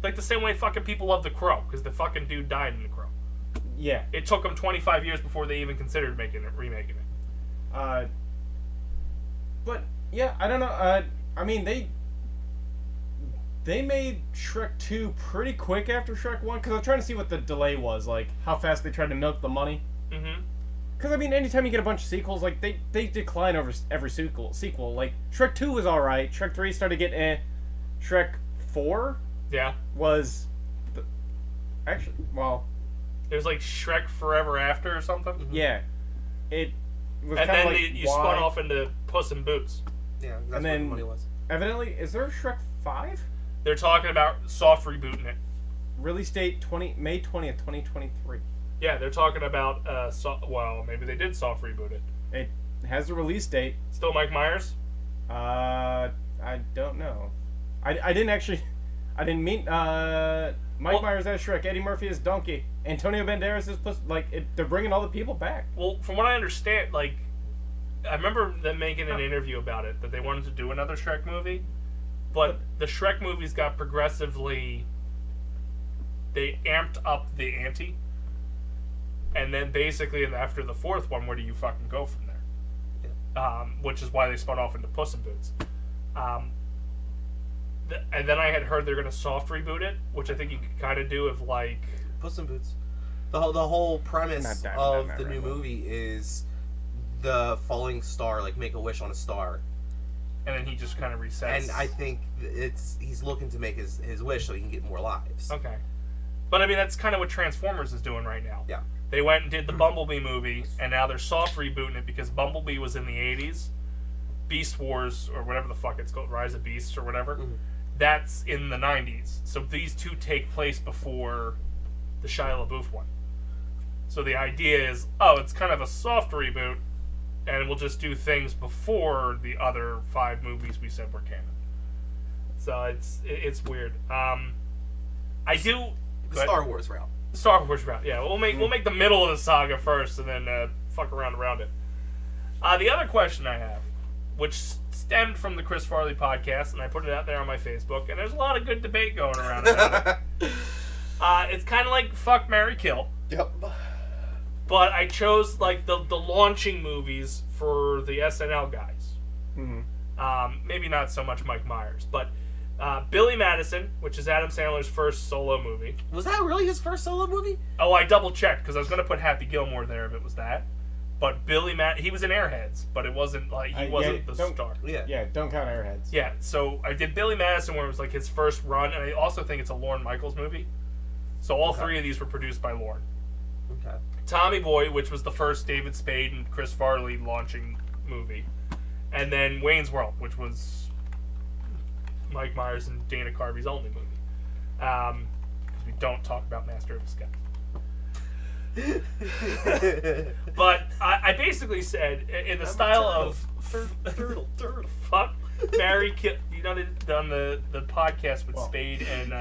Like the same way fucking people love The Crow, because the fucking dude died in The Crow. Yeah. It took them 25 years before they even considered remaking it. But yeah, I don't know. I mean, they made Shrek 2 pretty quick after Shrek 1, because I was trying to see what the delay was, like how fast they tried to milk the money. Mm-hmm. Because I mean, anytime you get a bunch of sequels, like they decline over every sequel. Like Shrek 2 was all right. Shrek 3 started getting Shrek 4 Yeah. was actually, well, It was like Shrek Forever After or something. Mm-hmm. yeah, it was And kind of then like you spun off into Puss in Boots. Yeah, that's And then- what the money was. Evidently, is there a Shrek 5? They're talking about soft rebooting it. Release date May 20th, 2023. Yeah, they're talking about well, maybe they did soft reboot it. It has a release date. Still Mike Myers? I don't know. I didn't mean Mike Myers as Shrek, Eddie Murphy as Donkey, Antonio Banderas as they're bringing all the people back. Well, from what I understand, like, I remember them making an interview about it, that they wanted to do another Shrek movie, but the Shrek movies got progressively, they amped up the ante, and then basically after the 4th one, where do you fucking go from there? Yeah. Which is why they spun off into Puss in Boots. And then I had heard they're going to soft reboot it, which I think you could kind of do if, like... Puss in Boots. The whole premise of the new movie is the falling star, like make a wish on a star. And then he just kind of resets. And I think he's looking to make his wish so he can get more lives. Okay. But I mean, that's kind of what Transformers is doing right now. Yeah. They went and did the Bumblebee movie, and now they're soft rebooting it because Bumblebee was in the 80s. Beast Wars, or whatever the fuck it's called, Rise of Beasts or whatever, that's in the 90s. So these two take place before the Shia LaBeouf one. So the idea is, it's kind of a soft reboot, and we'll just do things before the other 5 movies we said were canon. So it's weird. I do... The Star Wars route. Star Wars route, yeah. We'll make the middle of the saga first, and then fuck around it. The other question I have, which stemmed from the Chris Farley podcast, and I put it out there on my Facebook, and there's a lot of good debate going around about it. It's kind of like fuck, marry, kill. Yep. But I chose like the launching movies for the SNL guys. Mm-hmm. Maybe not so much Mike Myers, but Billy Madison, which is Adam Sandler's first solo movie. Was that really his first solo movie? Oh, I double checked because I was going to put Happy Gilmore there if it was that. But he was in Airheads, but it wasn't like he wasn't the star. Yeah. Don't count Airheads. Yeah, so I did Billy Madison, where it was like his first run, and I also think it's a Lorne Michaels movie. So all three of these were produced by Lorne. Okay. Tommy Boy, which was the first David Spade and Chris Farley launching movie. And then Wayne's World, which was Mike Myers and Dana Carvey's only movie. Because we don't talk about Master of Disguise. But I basically said, in the style of turtle. fuck, marry, kill. You know, on the podcast with Spade and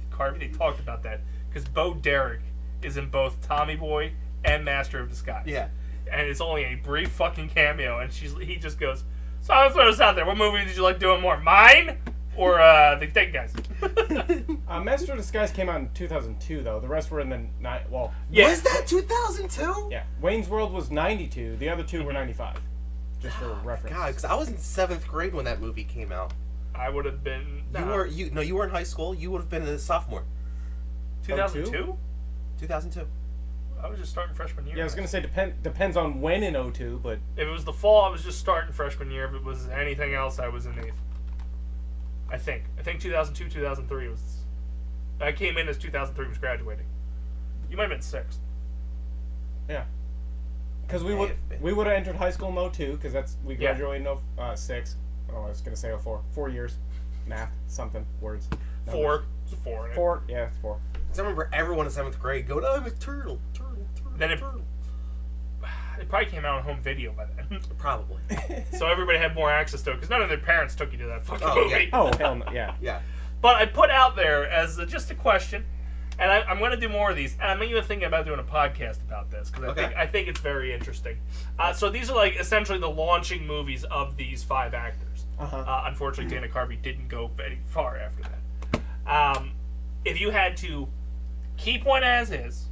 Carvey, they talked about that because Bo Derek is in both Tommy Boy and Master of Disguise. Yeah. And it's only a brief fucking cameo, and he just goes, "So I'm throw this out there. What movie did you like doing more, mine or the Dead Guys?" Master of Disguise came out in 2002, though. The rest were in the Yeah. Was that 2002? Yeah. Wayne's World was 92. The other two were 95. Just for reference. God, because I was in 7th grade when that movie came out. I would have been. You were in high school. You would have been a sophomore. 2002. 2002. I was just starting freshman year. Yeah, I was gonna say depends on when in 02, but If it was the fall, I was just starting freshman year. If it was anything else, I was in 8th. I think 2002, 2003 was. I came in as 2003 was graduating. You might have been 6th. yeah. Because we would have entered high school in 02, because we graduated in 06. Oh, I was gonna say 04. 4 years, math, something, words. Numbers. 4. It's 4. In it. 4. Yeah, it's 4. Because I remember everyone in 7th grade going, "I'm a turtle." Then it probably came out on home video by then. Probably. So everybody had more access to it because none of their parents took you to that fucking Oh, movie. yeah. Oh, hell no, yeah. Yeah. But I put out there as just a question, and I'm going to do more of these. And I'm even thinking about doing a podcast about this because I think it's very interesting. So these are like essentially the launching movies of these 5 actors. Unfortunately, Dana Carvey didn't go very far after that. If you had to keep one as is,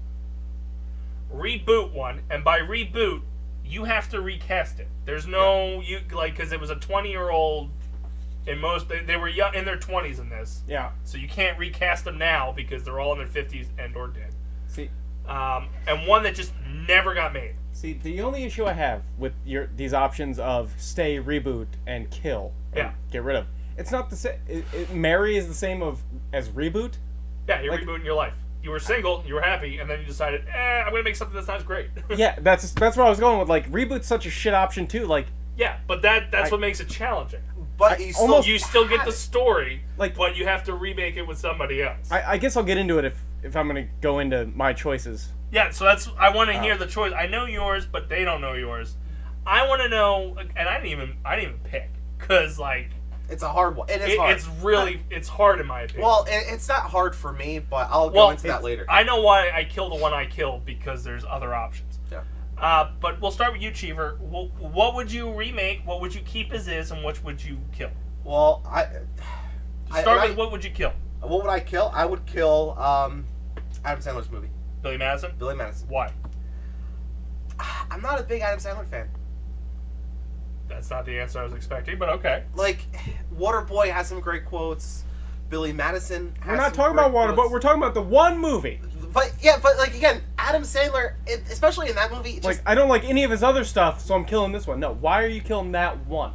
reboot one, and by reboot, you have to recast it. There's no because it was a 20-year-old. In most, they were young, in their 20s in this. Yeah. So you can't recast them now because they're all in their 50s and or dead. See. And one that just never got made. See, the only issue I have with these options of stay, reboot, and kill, or get rid of, it's not the same. Marry is the same as reboot. Yeah, you're rebooting your life. You were single, you were happy, and then you decided, I'm gonna make something that's not as great. Yeah, that's where I was going with. Like, reboot's such a shit option too. Like. Yeah, but that's what makes it challenging. But you still get the story, but you have to remake it with somebody else. I guess I'll get into it if I'm gonna go into my choices. Yeah, so I want to hear the choice. I know yours, but they don't know yours. I want to know, and I didn't even pick because it's a hard one. It is hard. It's hard in my opinion. Well, it's not hard for me, but I'll go into that later. I know why I killed the one I killed because there's other options. Yeah. But we'll start with you, Cheever. What would you remake? What would you keep as is, and which would you kill? Well, what would you kill? What would I kill? I would kill Adam Sandler's movie. Billy Madison? Billy Madison. Why? I'm not a big Adam Sandler fan. That's not the answer I was expecting, but okay. Like, Waterboy has some great quotes. Billy Madison has We're not talking about Waterboy. We're talking about the one movie. But again, Adam Sandler, especially in that movie, I don't like any of his other stuff, so I'm killing this one. No, why are you killing that one?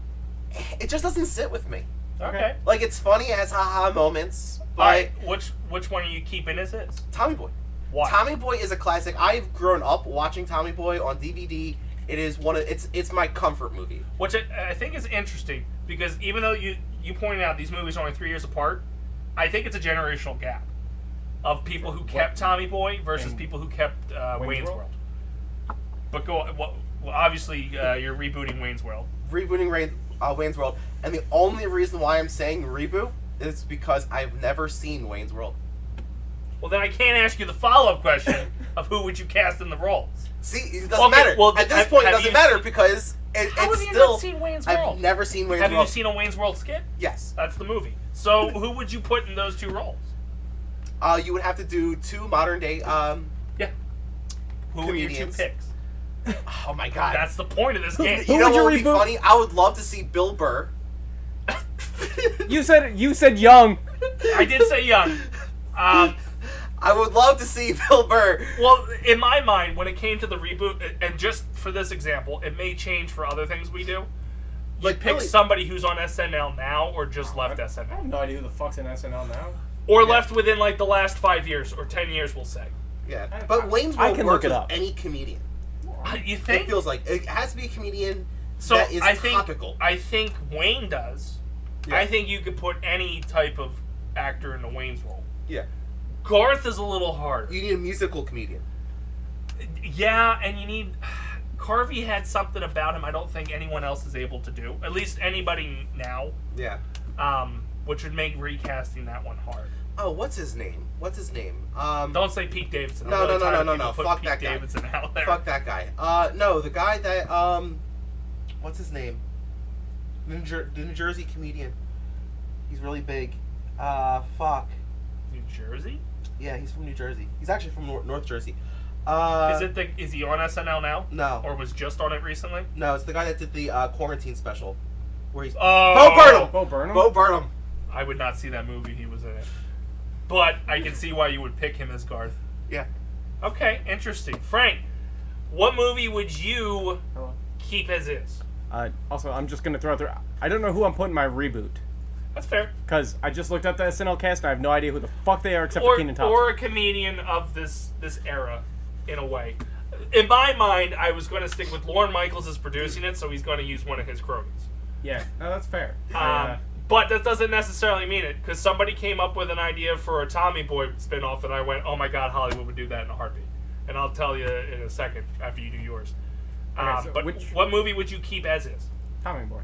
It just doesn't sit with me. Okay. Like, it's funny, it has haha moments, but... Alright, which one are you keeping as is? Tommy Boy. Why? Tommy Boy is a classic. I've grown up watching Tommy Boy on DVD. It is it's my comfort movie. Which I think is interesting, because even though you pointed out these movies are only 3 years apart, I think it's a generational gap of people who kept Tommy Boy versus people who kept Wayne's World. But obviously you're rebooting Wayne's World. Rebooting Wayne's World, and the only reason why I'm saying reboot is because I've never seen Wayne's World. Well, then I can't ask you the follow-up question of who would you cast in the roles. See, it doesn't matter. Well, at this point, it doesn't matter because How it's have still. you not seen Wayne's World? I've never seen Wayne's Have World. you seen a Wayne's World skit? Yes. That's the movie. So who would you put in those 2 roles? You would have to do 2 modern day. Yeah. Who are your 2 comedians. picks? Oh my god. That's the point of this game. You know would you what would be reboot? funny? I would love to see Bill Burr. You said young. I did say young. I would love to see Bill Burr. Well, in my mind, when it came to the reboot, and just for this example, it may change for other things we do. You pick somebody who's on SNL now or just left I SNL. have no idea who the fuck's in SNL now. Or left within like the last 5 years or 10 years, we'll say. Yeah, but Wayne's World can works look it with up. any comedian. You It think? feels like it has to be a comedian So that is I think topical. I think Wayne does. Yeah. I think you could put any type of actor into Wayne's role. Yeah, Garth is a little harder. you need a musical comedian. Yeah, and you need. Carvey had something about him I don't think anyone else is able to do. At least anybody now. Yeah. Which would make recasting that one hard. Oh, what's his name? Don't say Pete Davidson. I'm No, really no, tired no, of no, people no. putting Fuck Pete that guy. Davidson out there. Fuck that guy. No, the guy that what's his name? The New Jersey comedian. He's really big. Fuck. New Jersey? Yeah, he's from New Jersey. He's actually from North Jersey. Is he on SNL now? No. Or was just on it recently? No, it's the guy that did the quarantine special, where he's Oh, Bo Burnham. Bo Burnham? Bo Burnham. I would not see that movie he was in it. But I can see why you would pick him as Garth. Yeah. Okay, interesting. Frank, what movie would you Hello. keep as is? Also, I'm just gonna throw out there. I don't know who I'm putting my reboot That's fair. because I just looked up the SNL cast and I have no idea who the fuck they are except for Keenan Thompson. Or a comedian of this era, in a way. In my mind, I was going to stick with Lorne Michaels as producing it, so he's going to use one of his cronies. Yeah, no, that's fair. But that doesn't necessarily mean it, because somebody came up with an idea for a Tommy Boy spinoff, and I went, oh my god, Hollywood would do that in a heartbeat. And I'll tell you in a second after you do yours. Okay, so but what movie would you keep as is? Tommy Boy.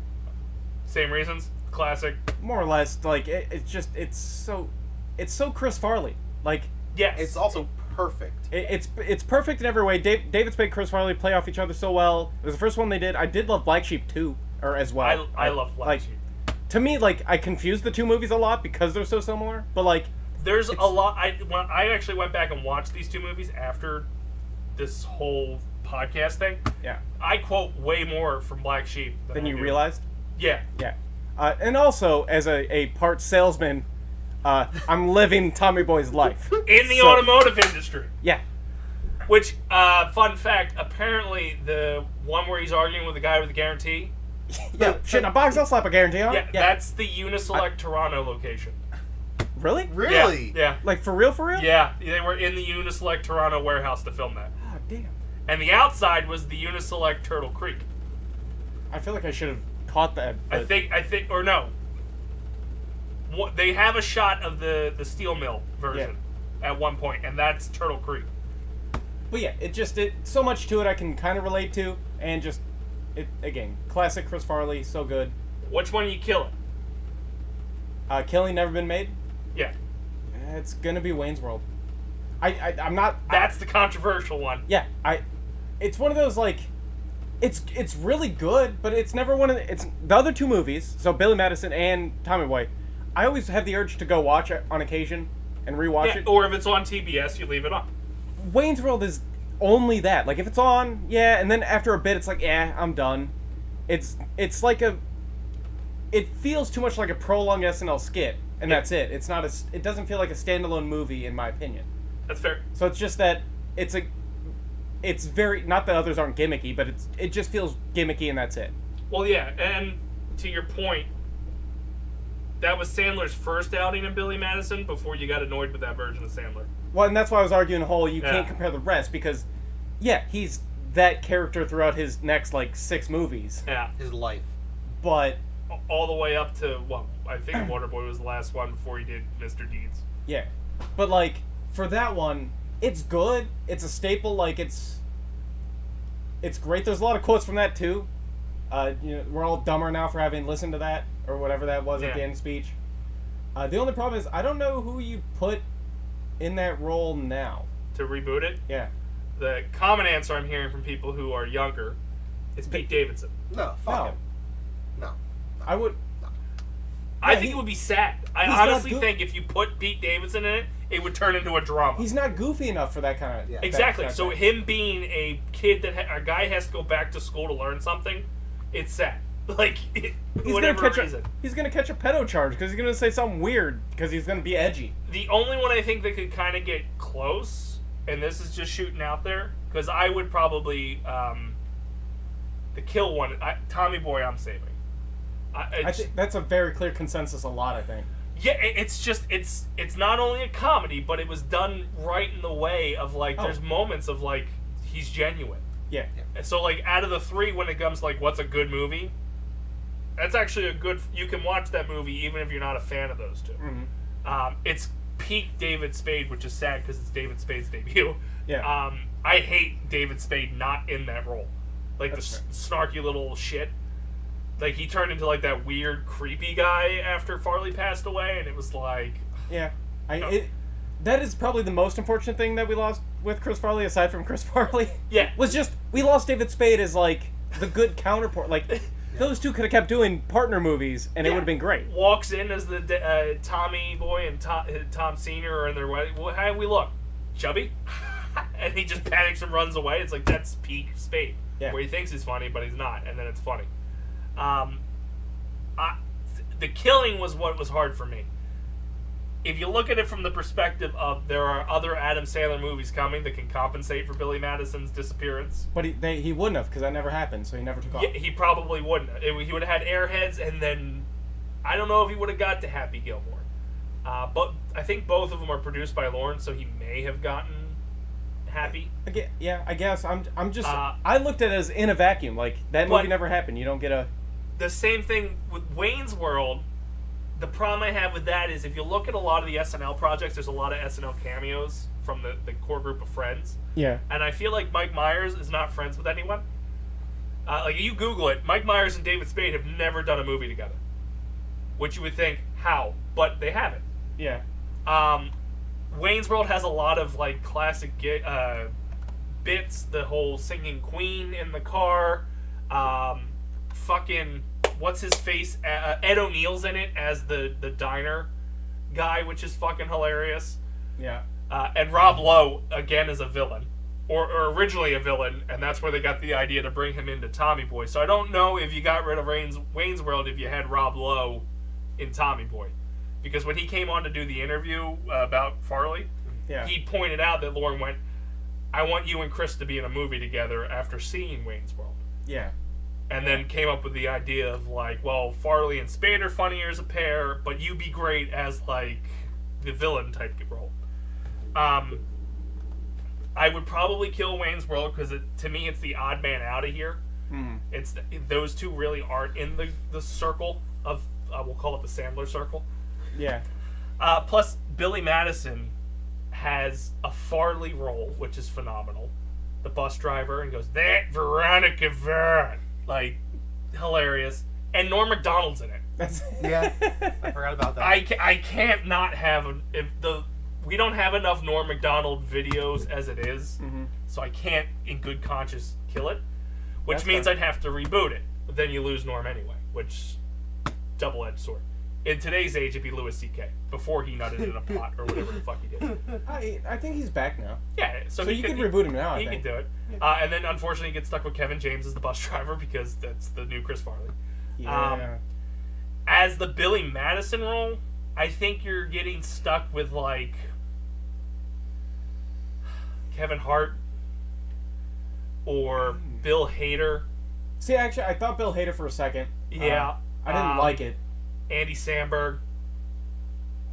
Same reasons? Classic? More or less, like it's so Chris Farley. Like Yes. It's also perfect. it's perfect in every way. David Spade, Chris Farley play off each other so well. It was the first one they did. I did love Black Sheep too, or as well. I love Black like, Sheep. To me, like I confuse the two movies a lot because they're so similar. But like, There's a lot. I actually went back and watched these two movies after this whole podcast thing. yeah, I quote way more from Black Sheep than then I you do. realized. Yeah. Yeah, and also as a part salesman, I'm living Tommy Boy's life In the So- automotive industry. Yeah, Which, fun fact, apparently the one where he's arguing with the guy with the guarantee, yeah. Shit, in a box, I'll slap a guarantee on. yeah, that's the Uniselect Toronto location. Really? Really? Yeah. Like for real? For real? Yeah. They were in the Uniselect Toronto warehouse to film that. Oh damn. And the outside was the Uniselect Turtle Creek. I feel like I should have caught that. I But think, or no. They have a shot of the steel mill version at one point, and that's Turtle Creek. But yeah, it so much to it I can kind of relate to, and just it again, classic Chris Farley, so good. Which one are you killing? Killing Never Been Made. Yeah. It's gonna be Wayne's World. I'm not. That's the controversial one. Yeah, It's one of those like, it's really good, but it's never one of it's the other two movies. So Billy Madison and Tommy Boy, I always have the urge to go watch it on occasion and rewatch Yeah, it. or if it's on TBS, you leave it on. Wayne's World is only that. Like if it's on, yeah, and then after a bit, it's like, I'm done. It's like it feels too much like a prolonged SNL skit, and Yeah. that's it. It's not it doesn't feel like a standalone movie in my opinion. That's fair. So it's just that it's very, not that others aren't gimmicky, but it just feels gimmicky and that's it. Well, yeah, and to your point, that was Sandler's first outing in Billy Madison before you got annoyed with that version of Sandler. Well, and that's why I was arguing the whole you Yeah. can't compare the rest because, yeah, he's that character throughout his next like 6 movies, Yeah. His life. but All the way up to, well, I think Waterboy was the last one before he did Mr. Deeds. yeah, but like for that one, it's good. It's a staple. Like it's great. There's a lot of quotes from that too. We're all dumber now for having listened to that or whatever that was at the Yeah. end of the speech. The only problem is I don't know who you put in that role now. To reboot it, Yeah. the common answer I'm hearing from people who are younger is Pete Davidson. No, fuck No. him. No. I would. I Yeah, think he- it would be sad. I he's not honestly good. think if you put Pete Davidson in it, it would turn into a drama. He's not goofy enough for that kind of. Yeah. Exactly. So him being a kid a guy has to go back to school to learn something, it's sad. Like he's whatever gonna catch reason. he's gonna catch a pedo charge because he's gonna say something weird because he's gonna be edgy. The only one I think that could kind of get close, and this is just shooting out there, because I would probably the kill one. Tommy Boy, I'm saving. I think that's a very clear consensus. A lot, I think. Yeah, it's just it's not only a comedy, but it was done right in the way of like there's moments of like he's genuine. Yeah. So like out of the three, when it comes to like what's a good movie, that's actually a good. You can watch that movie even if you're not a fan of those two. Mm-hmm. It's peak David Spade, which is sad because it's David Spade's debut. Yeah. I hate David Spade not in that role, like That's the snarky little shit. Like he turned into like that weird, creepy guy after Farley passed away, and it was like, yeah, that is probably the most unfortunate thing that we lost with Chris Farley, aside from Chris Farley. Yeah, was just we lost David Spade as like the good counterpart. Like those two could have kept doing partner movies, and it would have been great. Walks in as the Tommy boy and Tom Senior are in their wedding. Well, how do we look? Chubby? And he just panics and runs away. It's like that's peak Spade, where he thinks he's funny, but he's not, and then it's funny. The killing was what was hard for me. If you look at it from the perspective of there are other Adam Sandler movies coming that can compensate for Billy Madison's disappearance. But he wouldn't have, because that never happened, so he never took off. Yeah, he probably wouldn't. He would have had Airheads, and then I don't know if he would have got to Happy Gilmore. But I think both of them are produced by Lawrence, so he may have gotten Happy. Yeah, I guess. I'm just... I looked at it as in a vacuum. Like, that movie never happened. You don't get a... The same thing with Wayne's World. The problem I have with that is if you look at a lot of the SNL projects, there's a lot of SNL cameos from the core group of friends. Yeah. And I feel like Mike Myers is not friends with anyone. Like, you Google it, Mike Myers and David Spade have never done a movie together. Which you would think, how? But they haven't. Yeah. Wayne's World has a lot of, like, classic bits. The whole singing Queen in the car. Fucking... What's his face? Ed O'Neill's in it as the diner guy, which is fucking hilarious. Yeah. And Rob Lowe, again, is a villain. Or originally a villain, and that's where they got the idea to bring him into Tommy Boy. So I don't know if you got rid of Wayne's World if you had Rob Lowe in Tommy Boy. Because when he came on to do the interview about Farley, he pointed out that Lauren went, I want you and Chris to be in a movie together after seeing Wayne's World. Yeah. And then came up with the idea of, like, well, Farley and Spade are funnier as a pair, but you be great as, like, the villain type role. I would probably kill Wayne's World because, to me, it's the odd man out of here. Mm. It's those two really aren't in the circle of, we'll call it the Sandler circle. Yeah. Plus, Billy Madison has a Farley role, which is phenomenal. The bus driver, and goes, that Veronica Vaughn. Like, hilarious. And Norm Macdonald's in it. Yeah, I forgot about that. I can't not have we don't have enough Norm Macdonald videos as it is, so I can't in good conscience kill it, which means I'd have to reboot it. But then you lose Norm anyway, which double-edged sword. In today's age, it'd be Louis C.K. before he nutted in a pot or whatever the fuck he did. I think he's back now. Yeah, so you could reboot him now. He could do it, and then unfortunately, he gets stuck with Kevin James as the bus driver because that's the new Chris Farley. Yeah. As the Billy Madison role, I think you're getting stuck with like Kevin Hart or Bill Hader. See, actually, I thought Bill Hader for a second. Yeah, I didn't like it. Andy Samberg.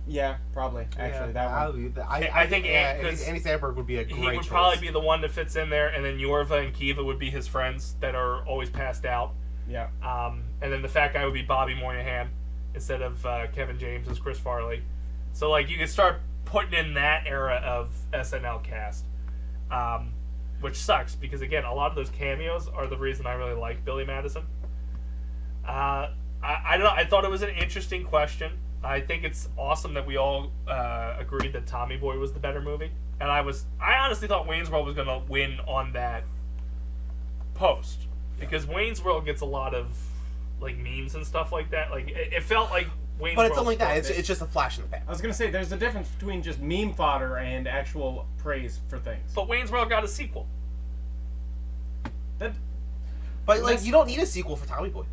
Yeah, probably. Actually, that one. I think Andy Samberg would be a great He would choice. probably be the one that fits in there, and then Yorva and Kiva would be his friends that are always passed out. Yeah. And then the fat guy would be Bobby Moynihan instead of Kevin James as Chris Farley. So, like, you could start putting in that era of SNL cast. Which sucks, because, again, a lot of those cameos are the reason I really like Billy Madison. I don't know. I thought it was an interesting question. I think it's awesome that we all agreed that Tommy Boy was the better movie. And I honestly thought Wayne's World was going to win on that post. Because Wayne's World gets a lot of, like, memes and stuff like that. Like, it felt like Wayne's World... But it's something like that. It's just a flash in the pan. I was going to say, there's a difference between just meme fodder and actual praise for things. But Wayne's World got a sequel. But, like, you don't need a sequel for Tommy Boy.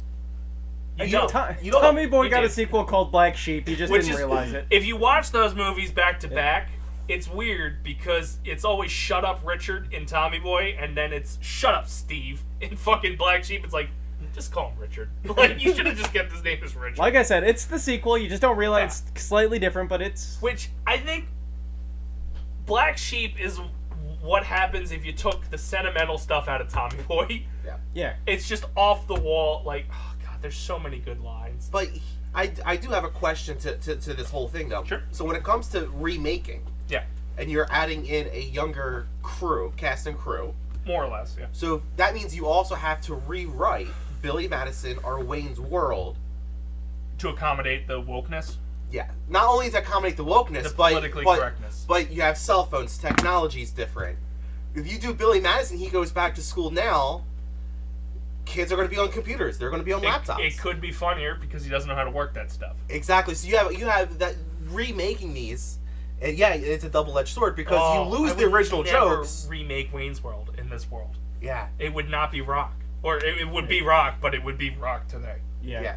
Tommy Boy got a sequel called Black Sheep. He just didn't realize it. If you watch those movies back to back, it's weird because it's always "Shut Up, Richard" in Tommy Boy, and then it's "Shut Up, Steve" in fucking Black Sheep. It's like, Just call him Richard. Like, you should have just kept his name as Richard. Like I said, it's the sequel. You just don't realize it's slightly different, but it's... Which, I think, Black Sheep is what happens if you took the sentimental stuff out of Tommy Boy. Yeah. It's just off the wall. Like, oh god, there's so many good lines. But I do have a question to this whole thing, though. Sure. So when it comes to remaking, and you're adding in a younger cast and crew, more or less, yeah. so that means you also have to rewrite Billy Madison or Wayne's World To accommodate the wokeness. Yeah, not only to accommodate the wokeness, The politically correctness. But you have cell phones, technology's different. If you do Billy Madison, he goes back to school now. Kids are going to be on computers. They're going to be on laptops. It could be funnier because he doesn't know how to work that stuff. Exactly. So you have that remaking these. And yeah, it's a double-edged sword because you lose the original jokes. Remake Wayne's World in this world. Yeah. It would not be Rock, or it would be Rock, but it would be Rock today. Yeah.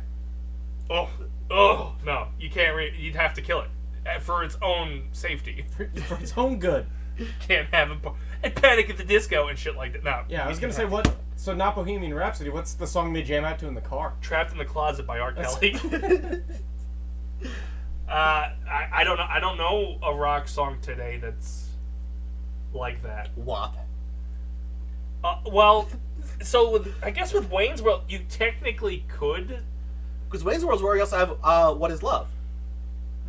Oh no! You can't. You'd have to kill it for its own safety. For its own good. You can't have it. And Panic at the Disco and shit like that. No. Yeah, I was gonna say what. So not Bohemian Rhapsody. What's the song they jam out to in the car? Trapped in the Closet by R. Kelly. I don't know. I don't know a rock song today that's like that. WAP. Well, so I guess with Wayne's World, you technically could. Because Wayne's World is where you also have What Is Love.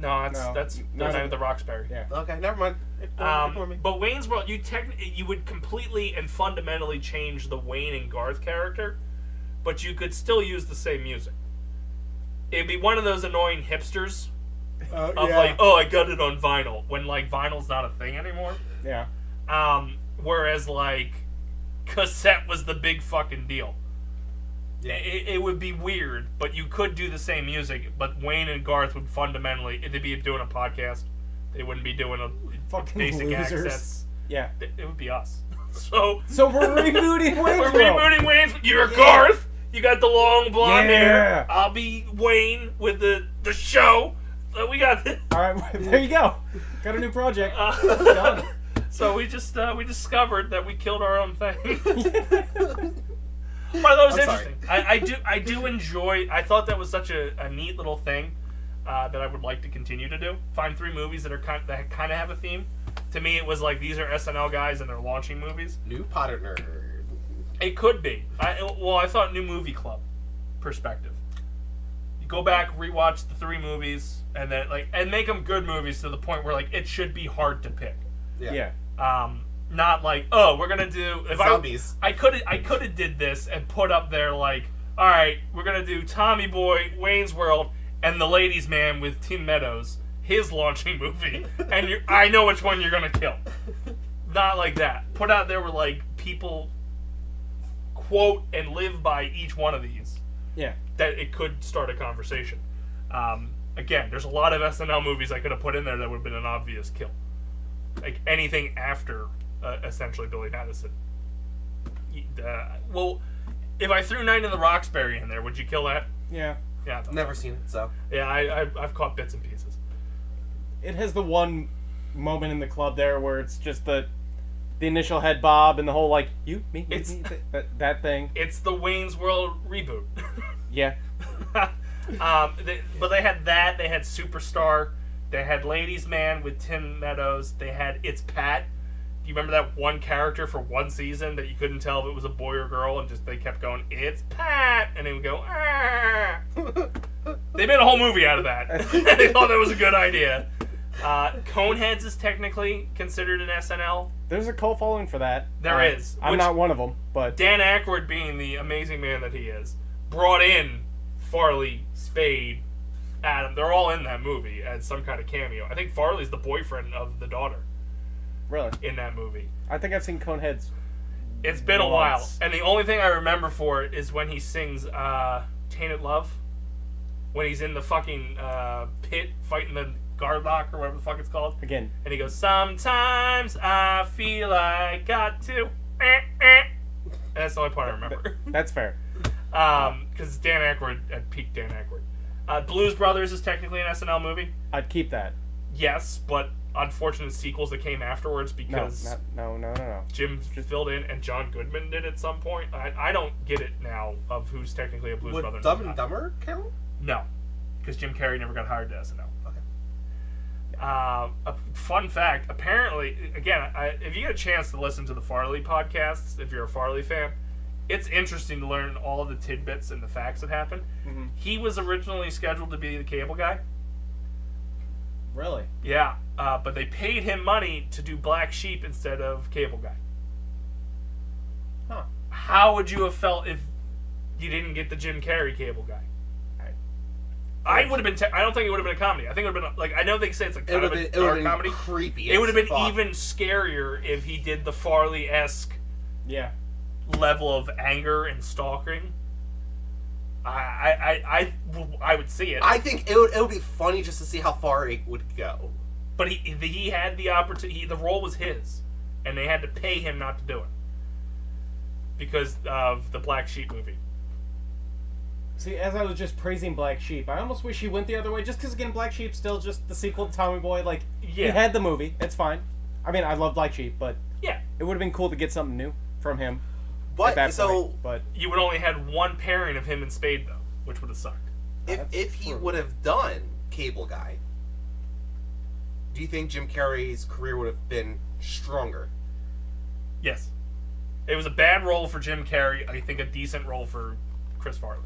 No, that's the Night of the Roxbury. Yeah. Okay, never mind. Ignore me. But Wayne's World, you would completely and fundamentally change the Wayne and Garth character, but you could still use the same music. It'd be one of those annoying hipsters of like, oh, I got it on vinyl, when like vinyl's not a thing anymore. Yeah. Whereas like cassette was the big fucking deal. Yeah. It would be weird, but you could do the same music, but Wayne and Garth would fundamentally, they'd be doing a podcast. They wouldn't be doing a fucking basic losers. access. Yeah. It would be us. So we're rebooting Wayne's we're World. rebooting Wayne's. You're Garth. You got the long blonde Yeah. hair. I'll be Wayne with the show. So we got this. All right, there you go. Got a new project. Done. So we just we discovered that we killed our own thing. But that was interesting. I do enjoy. I thought that was such a neat little thing that I would like to continue to do. Find 3 movies that kind of have a theme. To me, it was like these are SNL guys and they're launching movies. New Potter Nerd. It could be. I thought New Movie Club perspective. You go back, rewatch the 3 movies, and then and make them good movies to the point where it should be hard to pick. Yeah. Not like, oh, we're gonna do zombies. I could have did this and put up there all right, we're gonna do Tommy Boy, Wayne's World, and The Ladies Man with Tim Meadows, his launching movie, and I know which one you're gonna kill. Not like that. Put out there where people quote and live by each one of these. Yeah. That it could start a conversation. Again, there's a lot of SNL movies I could have put in there that would have been an obvious kill. Anything after essentially Billy Madison. Well, if I threw Night in the Roxbury in there, would you kill that? Yeah. Yeah. Never seen it, so. Yeah, I've caught bits and pieces. It has the one moment in the club there where it's just the initial head bob and the whole you, me, that thing. It's the Wayne's World reboot. Yeah. But they had that. They had Superstar. They had Ladies Man with Tim Meadows. They had It's Pat. Do you remember that one character for one season that you couldn't tell if it was a boy or girl, and just they kept going, It's Pat, and they would go, ah. They made a whole movie out of that. They thought that was a good idea. Coneheads is technically considered an SNL. There's a cult following for that. There is. I'm not one of them, but Dan Aykroyd, being the amazing man that he is, brought in Farley, Spade, Adam. They're all in that movie as some kind of cameo. I think Farley's the boyfriend of the daughter. Really? In that movie. I think I've seen Coneheads. It's been a while. And the only thing I remember for it is when he sings Tainted Love. When he's in the fucking pit fighting the guard lock or whatever the fuck it's called. Again. And he goes, sometimes I feel I got to. And that's the only part I remember. That's fair. Because Dan Aykroyd at peak Dan Aykroyd. Blues Brothers is technically an SNL movie. I'd keep that. Yes, but unfortunate sequels that came afterwards because No. Jim filled in and John Goodman did at some point. I don't get it now of who's technically a Blues Would Brother. Dumb and Dumber count? No, because Jim Carrey never got hired to SNL. Okay. A fun fact, apparently, again, if you get a chance to listen to the Farley podcasts, if you're a Farley fan, it's interesting to learn all of the tidbits and the facts that happened. Mm-hmm. He was originally scheduled to be the cable guy. Really? Yeah, but they paid him money to do Black Sheep instead of cable guy. Huh. How would you have felt if you didn't get the Jim Carrey cable guy? I would have been. I don't think it would have been a comedy. I think it would have been like I know they say it's like kind of a dark comedy. Creepy. It would have been fuck. even scarier if he did the Farley-esque Yeah. level of anger and stalking. I would see it. I think it would be funny just to see how far it would go. But he had the opportunity. The role was his, and they had to pay him not to do it because of the Black Sheep movie. See, as I was just praising Black Sheep, I almost wish he went the other way, just because, again, Black Sheep's still just the sequel to Tommy Boy. Like, he had the movie. It's fine. I mean, I love Black Sheep, but yeah, it would have been cool to get something new from him. But at that so point, but you would only had one pairing of him and Spade though, which would have sucked. if he would have done Cable Guy, do you think Jim Carrey's career would have been stronger? Yes, it was a bad role for Jim Carrey. I think a decent role for Chris Farley.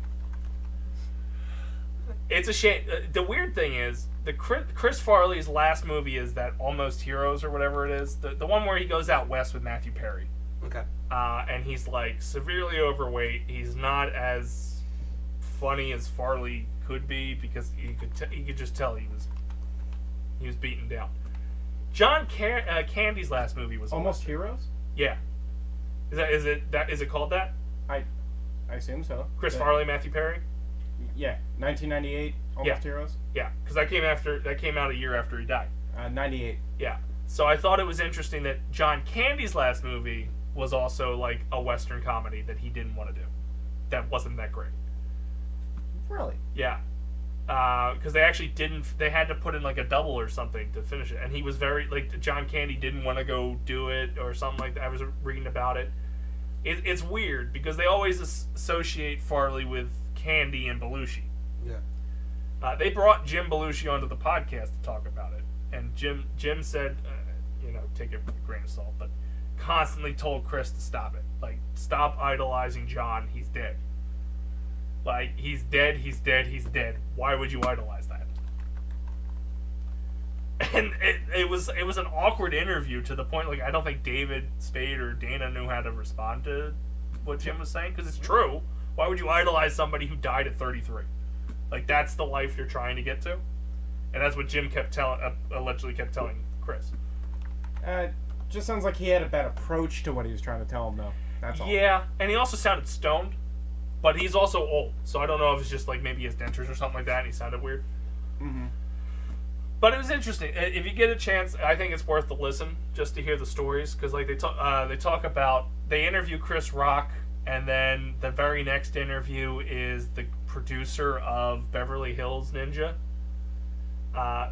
It's a shame. The weird thing is, Chris Farley's last movie is that Almost Heroes or whatever it is. The one where he goes out west with Matthew Perry. Okay. And he's like severely overweight. He's not as funny as Farley could be because you could just tell he was beaten down. John Candy's last movie was Almost Heroes? Yeah. Is it called that? I assume so. Chris Farley, Matthew Perry. Yeah, 1998, Almost Heroes. Yeah, because that came out a year after he died. 98. Yeah. So I thought it was interesting that John Candy's last movie was also like a Western comedy that he didn't want to do. That wasn't that great. Really? Yeah. Because they actually didn't. They had to put in like a double or something to finish it, and he was very like John Candy didn't want to go do it or something like that. I was reading about it. It's weird because they always associate Farley with Candy and Belushi. Yeah. They brought Jim Belushi onto the podcast to talk about it, and Jim said, take it with a grain of salt, but constantly told Chris to stop it. Like, stop idolizing John. He's dead. Like, he's dead. He's dead. He's dead. Why would you idolize that? And it was an awkward interview to the point like I don't think David Spade or Dana knew how to respond to what Jim was saying because it's true. Why would you idolize somebody who died at 33? Like that's the life you're trying to get to, and that's what Jim allegedly kept telling Chris. Just sounds like he had a bad approach to what he was trying to tell him, though. That's all. Yeah, and he also sounded stoned, but he's also old, so I don't know if it's just like maybe his dentures or something like that, and he sounded weird. Mm-hmm. But it was interesting. If you get a chance, I think it's worth the listen just to hear the stories because like they interview Chris Rock, and then the very next interview is the producer of Beverly Hills Ninja,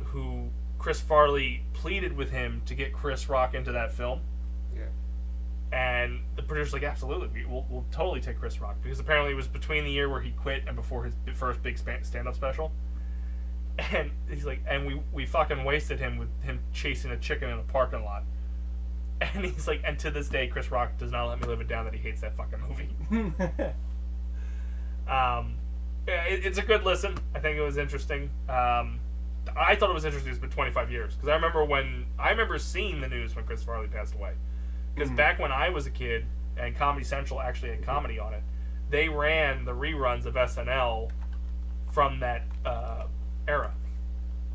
who Chris Farley pleaded with him to get Chris Rock into that film. Yeah. And the producer's like, absolutely, we'll totally take Chris Rock because apparently it was between the year where he quit and before his first big stand-up special. And he's like, and we fucking wasted him with him chasing a chicken in a parking lot. And he's like, and to this day, Chris Rock does not let me live it down that he hates that fucking movie. It's a good listen. I think it was interesting. I thought it was interesting. It's been 25 years because I remember seeing the news when Chris Farley passed away. Because back when I was a kid and Comedy Central actually had comedy on it, they ran the reruns of SNL from that era,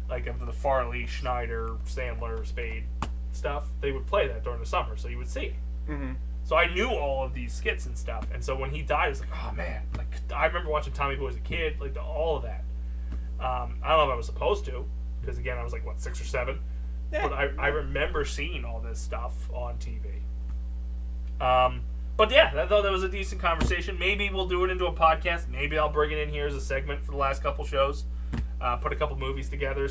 like of the Farley, Schneider, Sandler, Spade stuff. They would play that during the summer, so you would see it. Mm-hmm. So I knew all of these skits and stuff, and so when he died, I was like, oh man! Like I remember watching Tommy Boy as a kid, like all of that. I don't know if I was supposed to, because again, I was like 6 or 7, but I remember seeing all this stuff on TV. But yeah, I thought that was a decent conversation. Maybe we'll do it into a podcast. Maybe I'll bring it in here as a segment for the last couple shows. Put a couple movies together.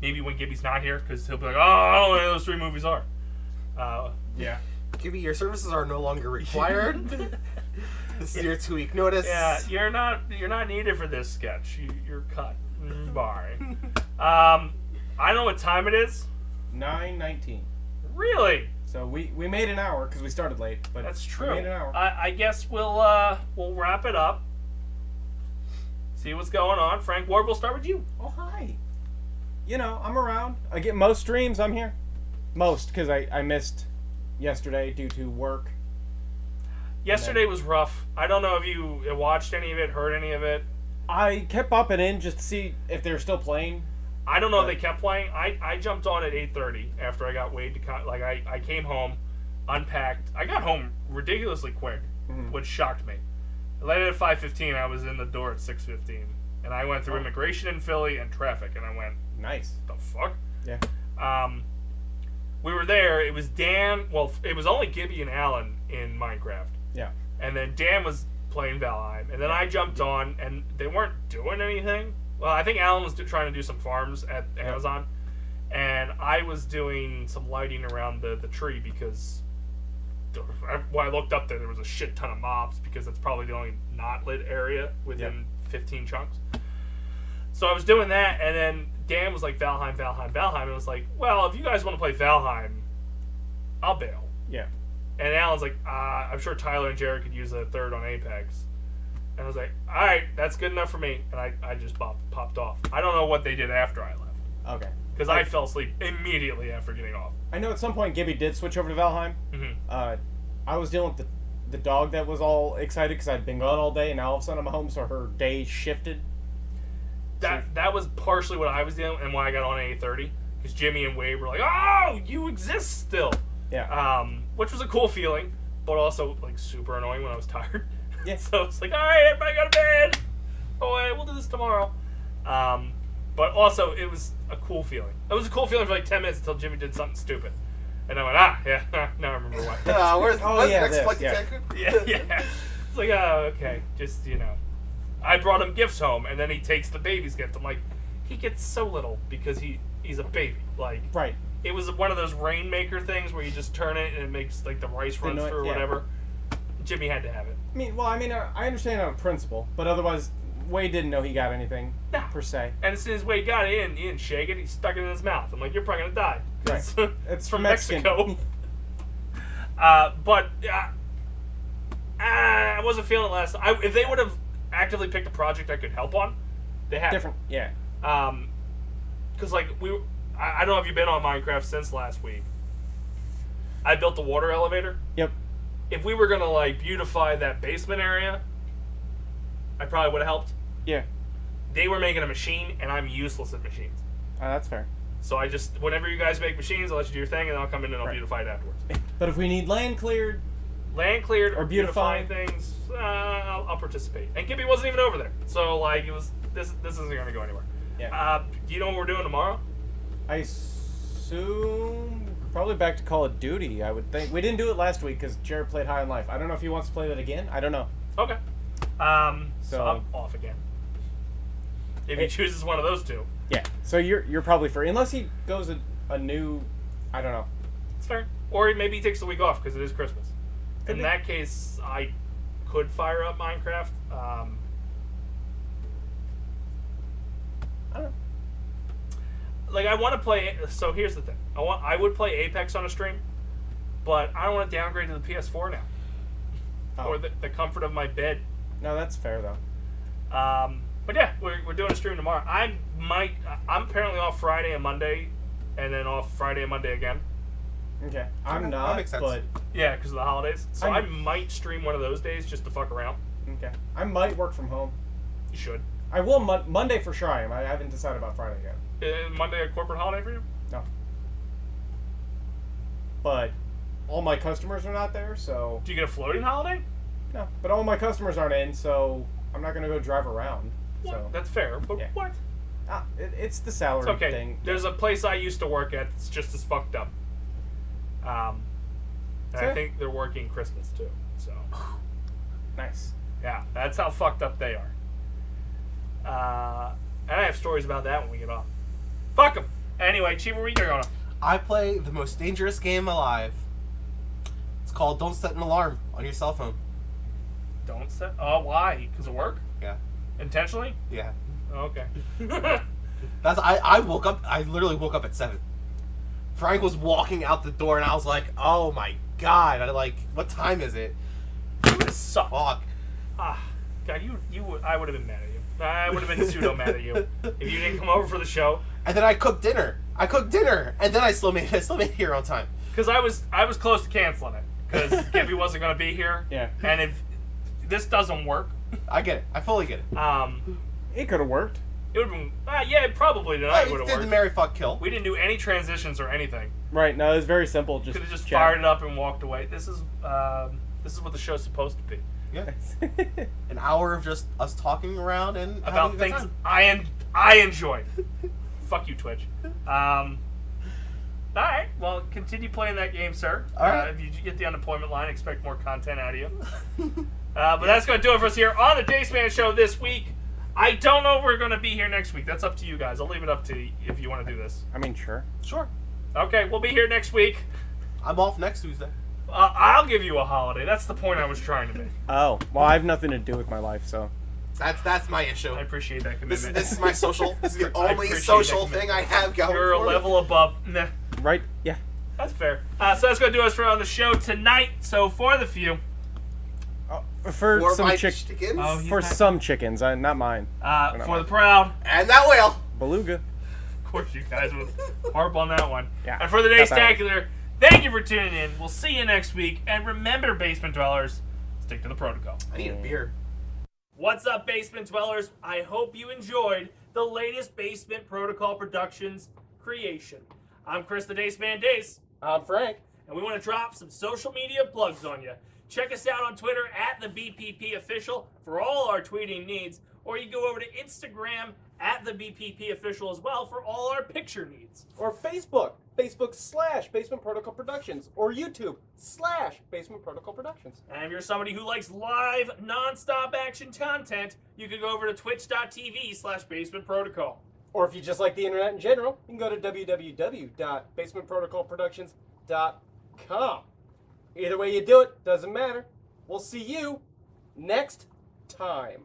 maybe when Gibby's not here, because he'll be like, oh, I don't know what those 3 movies are. Yeah. Gibby, your services are no longer required. This is your 2-week notice. Yeah, you're not needed for this sketch. You're cut. Bye. I don't know what time it is. 9:19. Really? So we made an hour because we started late, but That's true. We made an hour. I guess we'll wrap it up. See what's going on. Frank Ward, we'll start with you. Oh, hi. You know, I'm around. I get most streams. I'm here. Most, because I missed yesterday due to work. Yesterday was rough. I don't know if you watched any of it, heard any of it. I kept popping in just to see if they were still playing. I don't know if they kept playing. I jumped on at 8:30 after I got Wade to I came home, unpacked. I got home ridiculously quick, which shocked me. I landed at 5:15. I was in the door at 6:15, and I went through immigration in Philly and traffic, and I went, Nice. the fuck? Yeah. We were there. It was Dan. Well, it was only Gibby and Alan in Minecraft. Yeah. And then Dan was playing Valheim. And then I jumped on, and they weren't doing anything. Well, I think Alan was trying to do some farms at Amazon. And I was doing some lighting around the tree because when I looked up there was a shit ton of mobs because that's probably the only not lit area within 15 chunks. So I was doing that, and then Dan was like, Valheim. And I was like, well, if you guys want to play Valheim, I'll bail. Yeah. And Alan's like, I'm sure Tyler and Jared could use a third on Apex. And I was like, alright, that's good enough for me. And I just popped off. I don't know what they did after I left. Okay. Because I fell asleep immediately after getting off. I know at some point Gibby did switch over to Valheim. Mm-hmm. I was dealing with the dog that was all excited because I'd been gone all day, and now all of a sudden I'm home, so her day shifted. That was partially what I was dealing with and why I got on at 8:30. Because Jimmy and Wade were like, oh, you exist still. Yeah. Which was a cool feeling, but also like super annoying when I was tired. Yeah. So it's like, all right, everybody go to bed. Oh, wait, we'll do this tomorrow. But also, it was a cool feeling. It was a cool feeling for like 10 minutes until Jimmy did something stupid. And I went, yeah, now I remember what. Where's the next flight to Yeah. It's like, oh, okay. Just, I brought him gifts home, and then he takes the baby's gift. I'm like, he gets so little because he's a baby. Like, Right. It was one of those rainmaker things where you just turn it and it makes like the rice runs through or whatever. Jimmy had to have it. I understand on principle, but otherwise, Wade didn't know he got anything per se. And as soon as Wade got it in, he didn't shake it. He stuck it in his mouth. I'm like, you're probably gonna die. Right. It's from Mexico. I wasn't feeling it last time. If they would have actively picked a project I could help on, they had. Different. Yeah. Because like I don't know if you've been on Minecraft since last week. I built the water elevator. Yep. If we were gonna like beautify that basement area, I probably would have helped. Yeah. They were making a machine, and I'm useless at machines. That's fair. So I just, whenever you guys make machines, I'll let you do your thing, and I'll come in and I'll beautify it afterwards. But if we need land cleared Or beautifying things, I'll participate. And Gibby wasn't even over there, so like it was. This isn't gonna go anywhere. Yeah. Do you know what we're doing tomorrow? I assume probably back to Call of Duty. I would think we didn't do it last week because Jared played High on Life. I don't know if he wants to play that again. I don't know. Okay. So I'm off again. If he chooses one of those two. Yeah. So you're probably free unless he goes a new. I don't know. It's fair. Or maybe he takes the week off because it is Christmas. In that case, I could fire up Minecraft. I don't know. Like I want to play. So here's the thing. I would play Apex on a stream, but I don't want to downgrade to the PS4 now, or the comfort of my bed. No, that's fair though. But yeah, we're doing a stream tomorrow. I'm apparently off Friday and Monday, and then off Friday and Monday again. Okay, I'm not. That makes sense. But yeah, because of the holidays. So I might stream one of those days just to fuck around. okay, I might work from home. You should. I will Monday for sure. I am. I haven't decided about Friday yet. Monday a corporate holiday for you? No. But all my customers are not there, so Do you get a floating holiday? no. But all my customers aren't in, so I'm not gonna go drive around. What? So That's fair, but Yeah. what? it's the salary It's okay. thing. There's a place I used to work at that's just as fucked up. And I Fair. think they're working Christmas too. So Nice. yeah, that's how fucked up they are. And I have stories about that when we get off. Fuck them. Anyway, Chief, where are you going? I play the most dangerous game alive. It's called Don't Set an Alarm on your cell phone. Don't set. Oh, why? Because of work? Yeah. Intentionally? Yeah. Oh, okay. I woke up. I literally woke up at 7. Frank was walking out the door, and I was like, "Oh my god!" "What time is it?" This sucks. Fuck. Ah, God, I would have been mad at you. I would have been pseudo mad at you if you didn't come over for the show. And then I cooked dinner. And then I still made it here on time. Because I was close to canceling it because Gibby wasn't going to be here. Yeah. And if this doesn't work, I get it. I fully get it. It could have worked. it would have been yeah, probably tonight would have Did the worked. Mary fuck kill? We didn't do any transitions or anything. Right. No, it was very simple. Could have just chat. fired it up and walked away. This is what the show's supposed to be. Yeah. An hour of just us talking around and About having a good things time. I enjoy. Fuck you, Twitch. All right. Well, continue playing that game, sir. All right. If you get the unemployment line, expect more content out of you. But that's going to do it for us here on the Dace Man Show this week. I don't know if we're going to be here next week. That's up to you guys. I'll leave it up to you if you want to do this. I mean, sure. Sure. Okay, we'll be here next week. I'm off next Tuesday. I'll give you a holiday. That's the point I was trying to make. Oh, well, I have nothing to do with my life, so. That's my issue. I appreciate that commitment. This is my social. This is the I only appreciate social that thing I have going. You're a for me. level above. Nah. Right? Yeah. That's fair. So that's going to do us for on the show tonight. So for the few, For For some my chickens. chickens. Oh, he's For not- some chickens, not mine. for the proud, And that whale. Beluga. of course you guys would harp on that one. Yeah, And for the got that one. Daystacular, thank you for tuning in. We'll see you next week. And remember, basement dwellers, stick to the protocol. I need a beer. What's up, basement dwellers? I hope you enjoyed the latest Basement Protocol Productions creation. I'm Chris the Dace Man Dace. I'm Frank. And we want to drop some social media plugs on you. Check us out on Twitter at the BPP Official for all our tweeting needs, or you go over to Instagram at the BPP Official as well for all our picture needs. Or Facebook. Facebook/Basement Protocol Productions. Or YouTube/Basement Protocol Productions. And if you're somebody who likes live, non-stop action content, you can go over to twitch.tv/Basement Protocol. Or if you just like the internet in general, you can go to www.basementprotocolproductions.com. Either way you do it, doesn't matter. We'll see you next time.